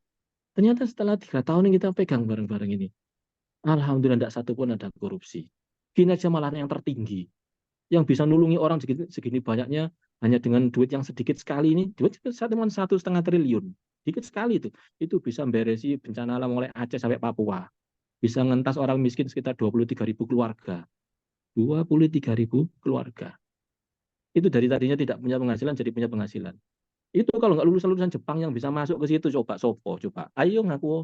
Ternyata setelah 3 tahun yang kita pegang bareng-bareng ini, alhamdulillah tidak satu pun ada korupsi. Kinerja malah yang tertinggi, yang bisa nulungi orang segini banyaknya hanya dengan duit yang sedikit sekali ini, duit cuma 1,5 triliun, dikit sekali itu bisa memberesi bencana alam mulai Aceh sampai Papua, bisa ngentas orang miskin sekitar 23.000 keluarga, 23.000 keluarga. Itu dari tadinya tidak punya penghasilan jadi punya penghasilan. Itu kalau nggak lulusan-lulusan Jepang yang bisa masuk ke situ, coba, ayo ngaku.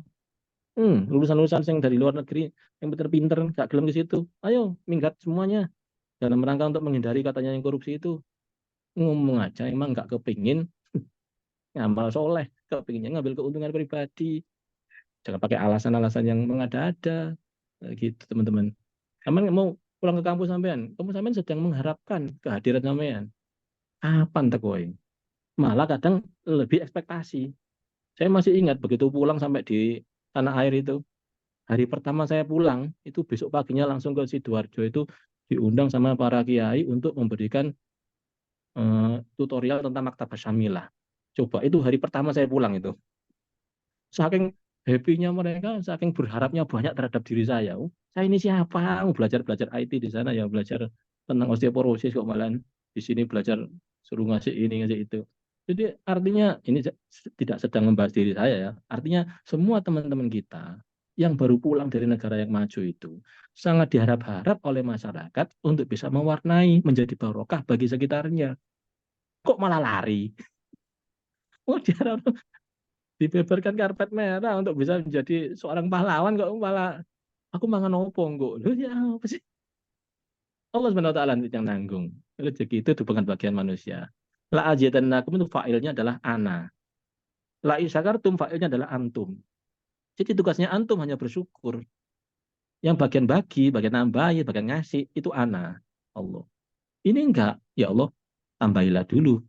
Lulusan-lulusan yang dari luar negeri yang pinter-pinter nggak gelem ke situ, ayo minggat semuanya dalam rangka untuk menghindari katanya yang korupsi itu. Ngomong aja emang nggak kepingin ngamal soleh, kepinginnya ngambil keuntungan pribadi. Jangan pakai alasan-alasan yang mengada-ada. Gitu, teman-teman. Sampean mau pulang ke kampus sampean, sampean sedang mengharapkan kehadiran sampean. Kapan tekoi? Malah kadang lebih ekspektasi. Saya masih ingat begitu pulang sampai di tanah air itu, hari pertama saya pulang, itu besok paginya langsung ke Sidoarjo itu diundang sama para kiai untuk memberikan tutorial tentang Maktabah Syamilah. Coba itu hari pertama saya pulang itu. Saking happy-nya mereka, saking berharapnya banyak terhadap diri saya. Oh, saya ini siapa? Belajar IT di sana ya, belajar tentang osteoporosis kok malah di sini belajar suruh ngasih ini ngasih itu. Jadi artinya ini tidak sedang membahas diri saya ya. Artinya semua teman-teman kita yang baru pulang dari negara yang maju itu sangat diharap-harap oleh masyarakat untuk bisa mewarnai, menjadi barokah bagi sekitarnya. Kok malah lari? Oh, diharap dibeberkan karpet merah untuk bisa menjadi seorang pahlawan, kok malah aku mangan opo kok. Lu ya apa sih? Allah Subhanahu wa taala yang nanggung. Rezeki itu bukan bagian manusia. La ajidannakum itu fa'ilnya adalah ana. La isyakartum fa'ilnya adalah antum. Jadi tugasnya antum hanya bersyukur. Yang bagian bagi, bagian nambahi, bagian ngasih itu ana. Allah. Ini enggak. Ya Allah, tambahilah dulu.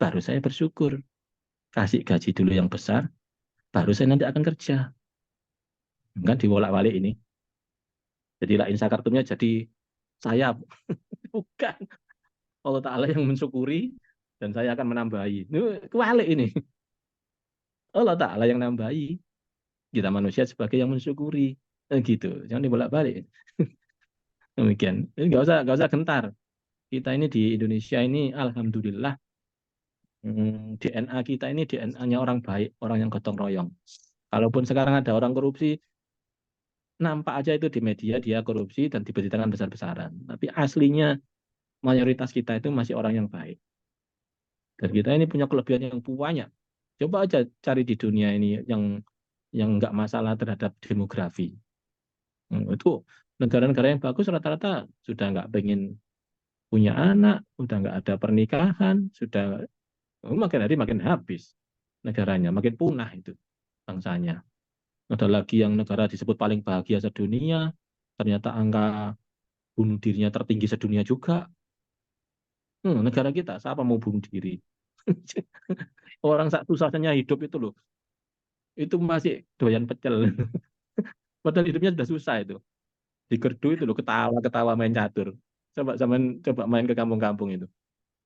Baru saya bersyukur. Kasih gaji dulu yang besar. Baru saya nanti akan kerja. Enggak diwolak-walik ini. Jadi la insyakartumnya jadi saya. Bukan. Allah Ta'ala yang mensyukuri dan saya akan menambahi. Ini kebalik ini. Allah Ta'ala yang nambahi. Kita manusia sebagai yang mensyukuri. Gitu. Jangan dibolak-balik. Demikian. Ini nggak usah gentar. Kita ini di Indonesia ini alhamdulillah DNA kita ini DNA-nya orang baik, orang yang gotong royong. Kalaupun sekarang ada orang korupsi, nampak aja itu di media dia korupsi dan diberitakan besar-besaran. Tapi aslinya mayoritas kita itu masih orang yang baik. Dan kita ini punya kelebihan yang banyak. Coba aja cari di dunia ini yang nggak masalah terhadap demografi. Itu negara-negara yang bagus rata-rata sudah nggak pengen punya anak, sudah nggak ada pernikahan, sudah makin hari makin habis negaranya, makin punah itu bangsanya. Ada lagi yang negara disebut paling bahagia sedunia, ternyata angka bunuh dirinya tertinggi sedunia juga. Negara kita, siapa mau bunuh diri? Orang susahnya hidup itu loh, itu masih doyan pecel. Padahal hidupnya sudah susah itu. Di Gerdu itu loh, ketawa-ketawa main catur. Coba main ke kampung-kampung itu.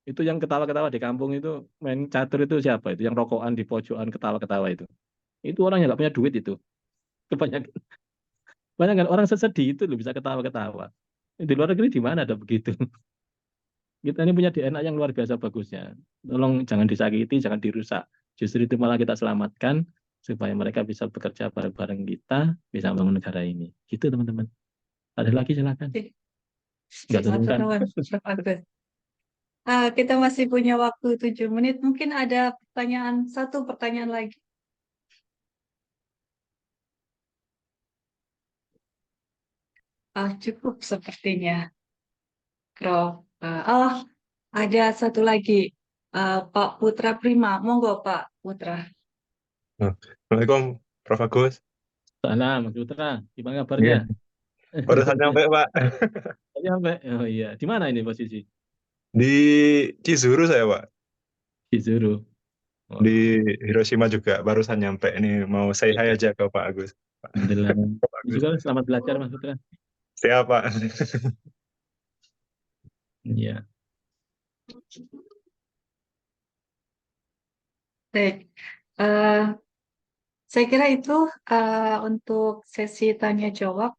Itu yang ketawa-ketawa di kampung itu, main catur itu siapa itu? Yang rokokan di pojokan ketawa-ketawa itu. Itu orang yang nggak punya duit itu. Kebanyakan, kebanyakan orang sesedih itu loh bisa ketawa-ketawa. Di luar negeri di mana ada begitu? Kita ini punya DNA yang luar biasa bagusnya. Tolong jangan disakiti, jangan dirusak. Justru itu malah kita selamatkan supaya mereka bisa bekerja bareng-bareng kita, bisa membangun negara ini. Gitu teman-teman. Ada lagi silakan. Nggak tunjukkan. Kita masih punya waktu 7 menit. Mungkin ada satu pertanyaan lagi. Cukup sepertinya, Prof. Ada satu lagi, Pak Putra Prima. Monggo, Pak Putra. Assalamualaikum, Prof. Agus. Salam, Mas Putra. Gimana Iya, kabarnya? barusan nyampe, Pak. Sampai. Oh iya, di mana ini posisi? Di Cizuru saya, Pak. Disuruh. Oh, Di Hiroshima juga barusan nyampe. Ini mau say hi aja ke Pak Agus. Alhamdulillah. Pak Agus. Juga selamat belajar, Mas Putra. Siap, Pak. Iya. Baik. Saya kira itu untuk sesi tanya jawab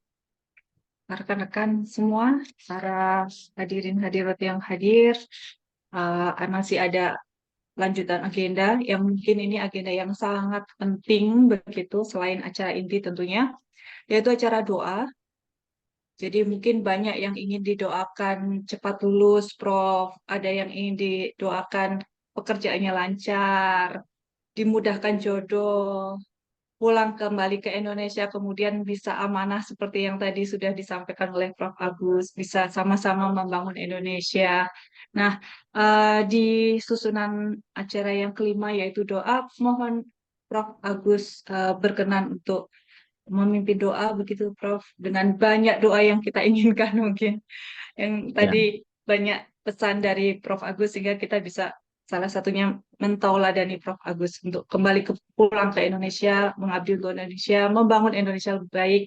rekan-rekan semua, para hadirin hadirat yang hadir. Masih ada lanjutan agenda yang mungkin ini agenda yang sangat penting begitu selain acara inti tentunya, yaitu acara doa. Jadi mungkin banyak yang ingin didoakan cepat lulus, Prof. Ada yang ingin didoakan pekerjaannya lancar, dimudahkan jodoh, pulang kembali ke Indonesia, kemudian bisa amanah seperti yang tadi sudah disampaikan oleh Prof. Agus, bisa sama-sama membangun Indonesia. Nah, di susunan acara yang kelima yaitu doa, mohon Prof. Agus berkenan untuk memimpin doa begitu Prof, dengan banyak doa yang kita inginkan mungkin. Yang Ya, tadi banyak pesan dari Prof Agus sehingga kita bisa salah satunya mentauladani Prof Agus untuk kembali pulang ke Indonesia, mengabdi untuk Indonesia, membangun Indonesia lebih baik,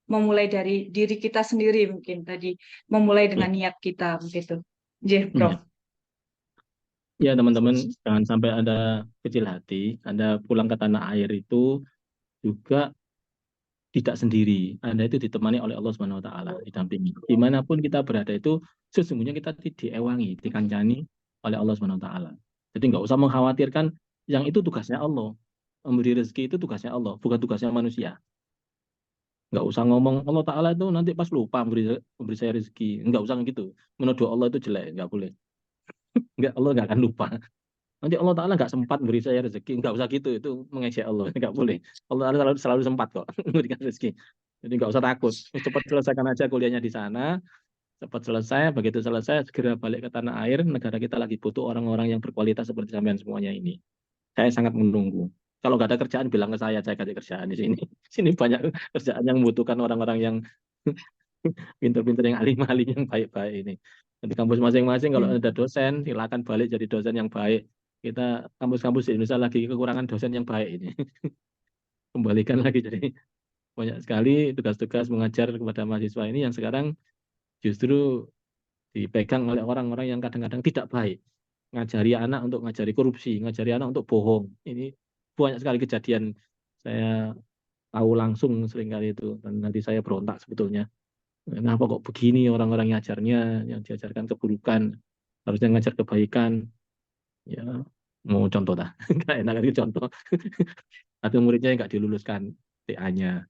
memulai dari diri kita sendiri mungkin tadi, memulai dengan niat kita begitu. Jih, Prof. ya teman-teman, jangan sampai Anda kecil hati. Anda pulang ke tanah air itu juga tidak sendiri. Anda itu ditemani oleh Allah Subhanahu wa taala, didampingi. Dimanapun kita berada itu sesungguhnya kita diewangi, dikancani oleh Allah Subhanahu wa taala. Jadi nggak usah mengkhawatirkan, yang itu tugasnya Allah. Memberi rezeki itu tugasnya Allah, bukan tugasnya manusia. Nggak usah ngomong Allah taala itu nanti pas lupa memberi saya rezeki. Nggak usah gitu. Menuduh Allah itu jelek, nggak boleh. Nggak, Allah nggak akan lupa. Nanti Allah Ta'ala nggak sempat beri saya rezeki, nggak usah gitu, itu mengejek Allah, nggak boleh. Allah Ta'ala selalu sempat kok memberikan rezeki. Jadi nggak usah takut, cepat selesaikan aja kuliahnya di sana, cepat selesai, begitu selesai segera balik ke tanah air, negara kita lagi butuh orang-orang yang berkualitas seperti sampean semuanya ini. Saya sangat menunggu. Kalau nggak ada kerjaan bilang ke saya kasih kerjaan di sini. Sini banyak kerjaan yang membutuhkan orang-orang yang pinter-pinter, yang alim-alim, yang baik-baik ini. Di kampus masing-masing kalau ada dosen, silakan balik jadi dosen yang baik. Kita kampus-kampus di Indonesia lagi kekurangan dosen yang baik ini. Kembalikan lagi, jadi banyak sekali tugas-tugas mengajar kepada mahasiswa ini yang sekarang justru dipegang oleh orang-orang yang kadang-kadang tidak baik. Ngajari anak untuk ngajari korupsi, ngajari anak untuk bohong. Ini banyak sekali kejadian. Saya tahu langsung seringkali itu, dan nanti saya berontak sebetulnya. Kenapa kok begini orang-orang ngajarnya, yang diajarkan keburukan, harusnya ngajar kebaikan. Ya, mau contoh dah, nggak enak lagi contoh. Atau muridnya nggak diluluskan TA-nya,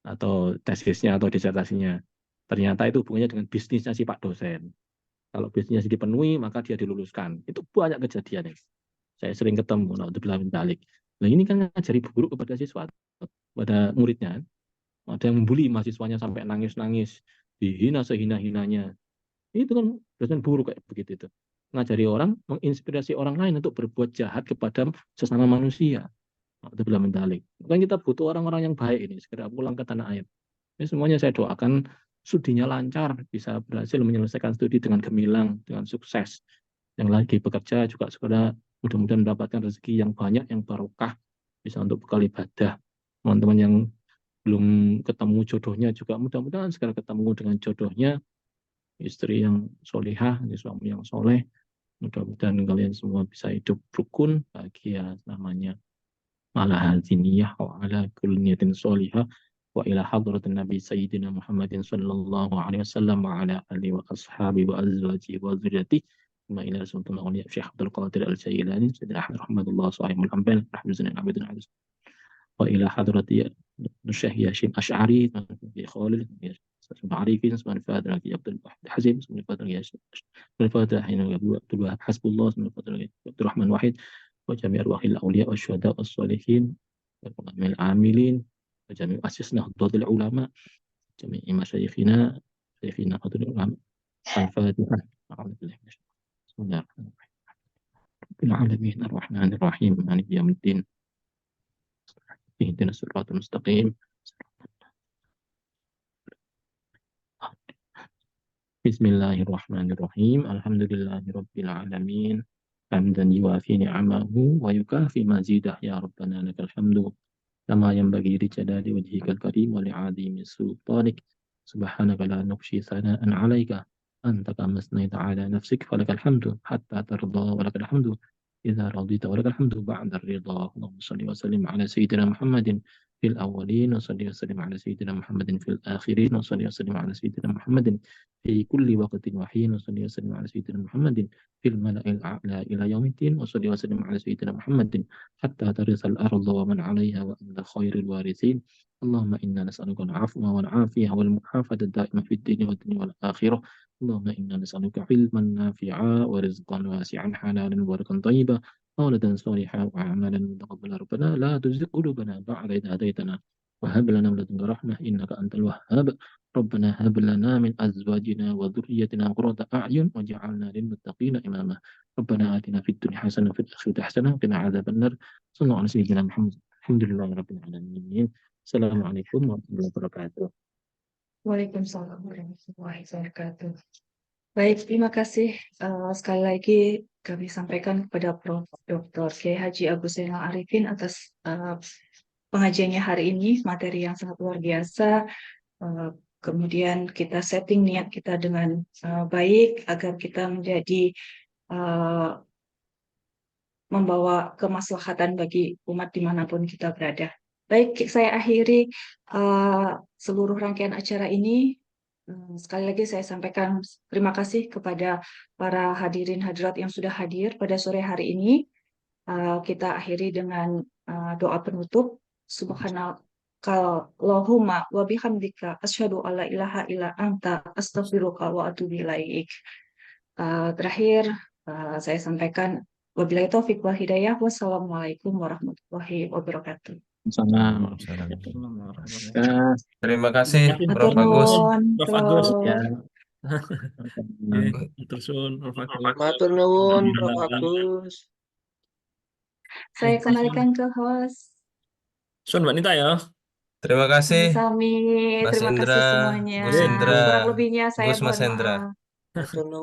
atau tesisnya, atau disertasinya. Ternyata itu hubungannya dengan bisnisnya si Pak dosen. Kalau bisnisnya dipenuhi, maka dia diluluskan. Itu banyak kejadian. Saya sering ketemu, naudzubillah min dzalik. Nah ini kan ngajari buruk kepada siswa, pada muridnya. Ada yang membuli mahasiswanya sampai nangis-nangis, dihina sehina-hinanya. Itu kan dosen buruk kayak begitu itu. Ngajari orang, menginspirasi orang lain untuk berbuat jahat kepada sesama manusia. Naudzubillah min dzalik. Kan kita butuh orang-orang yang baik ini, segera pulang ke tanah air. Ini semuanya saya doakan studinya lancar, bisa berhasil menyelesaikan studi dengan gemilang, dengan sukses. Yang lagi bekerja juga segera mudah-mudahan mendapatkan rezeki yang banyak, yang barokah, bisa untuk bekal ibadah. Teman-teman yang belum ketemu jodohnya juga mudah-mudahan segera ketemu dengan jodohnya, istri yang solihah, suami yang soleh. Mudah-mudahan kalian semua bisa hidup rukun, bahagia namanya. Ala hadziniyah wa ala kulli niyatin solihah wa ila hadratin Nabi Sayyidina Muhammadin sallallahu alaihi wasallam wa ala alihi wa ashabi wa azwaji wa zuriyati wa ila rasulullah wa Syekh Abdul Qadir Al-Jailani Sayyidina Ahmad rahmatullah sahibul ambal rahmatullahi abidun hadis wa ila hadrati Syekh Yasin Asy'ari fi Khalid Arifin Subhanahu wa ta'ala fi Abdul Hazim Subhanahu wa ta'ala Subhanahu wa ta'ala Abdul Hasbullah Subhanahu wa ta'ala Abdul Rahman Wahid وجميع أرواح الأولياء والشهداء والصالحين وجميع العاملين وجميع أسس نهضة العلماء جميع مشايخنا نهضة العلماء الفاتحة أعوذ بالله من الشيطان بسم الله الرحمن الرحيم رب العالمين الرحمن الرحيم مالك يوم الدين اهدنا الصراط المستقيم بسم الله الرحمن الرحيم الحمد لله رب العالمين حمدا يوافي نعمه ويكافي مزيده يا ربنا لك الحمد كما ينبغي لجلال وجهك الكريم ولعظيم سلطانك سبحانك لا نخشي ثناء عليك أنت كما أثنيت على نفسك فلك الحمد حتى ترضى ولك الحمد إذا رضيت ولك الحمد بعد الرضا اللهم صل وسلم على سيدنا محمد في الأولين وصلي وسلم على سيدنا محمد في الآخرين وصلي وسلم على سيدنا محمد في كل وقت وحين وصلي وسلم على سيدنا محمد في الملأ الأعلى إلى يوم الدين وصلي وسلم على سيدنا محمد حتى ترث الأرض ومن عليها وأنت خير الوارثين اللهم إنا نسألك العفو والعافية والمعافاة الدائمة في الدين والدنيا والآخرة اللهم إنا نسألك علما نافعا ورزقا واسعا حلالا مباركا طيبا ولدا صالحا وأعمالا متقبلا ربنا لا تزغ قلوبنا بعد إذ هديتنا وهب لنا من لدنك رحمة إنك أنت الوهاب ربنا هب لنا من أزواجنا وذريتنا قرة أعين وجعلنا للمتقين إماما ربنا آتنا في الدنيا حسنة وفي الآخرة حسنة وقنا عذاب النار صلى الله على سيدنا محمد الحمد لله رب العالمين Assalamualaikum warahmatullahi wabarakatuh. Waalaikumsalam warahmatullahi wabarakatuh. Baik, terima kasih sekali lagi kami sampaikan kepada Prof. Dr. Kiai Haji Agus Zainal Arifin atas pengajiannya hari ini, materi yang sangat luar biasa. Kemudian kita setting niat kita dengan baik agar kita menjadi membawa kemaslahatan bagi umat dimanapun kita berada. Baik, saya akhiri seluruh rangkaian acara ini. Sekali lagi saya sampaikan terima kasih kepada para hadirin hadirat yang sudah hadir pada sore hari ini. Kita akhiri dengan doa penutup. Subhanakallahumma wa bihamdika asyhadu alla ilaha illa anta astaghfiruka wa atubu ilaik. Terakhir saya sampaikan wabillahi taufiq wal hidayah. Wassalamualaikum warahmatullahi wabarakatuh. Assalamualaikum Salam. warahmatullahi wabarakatuh. Terima kasih Matur Prof. Agus. nuwun, Prof. Agus. Prof. Ya. Matur suwun, Prof. Agus. Matur nuwun, Prof. Agus. Saya kembalikan ke host. Suwun Mbak Nita ya. Terima kasih Sami, Mas terima kasih Indra, semuanya. Gus Indra, Kurang lebihnya saya Gus Mas mohon Hendra. maaf. Matur nuwun.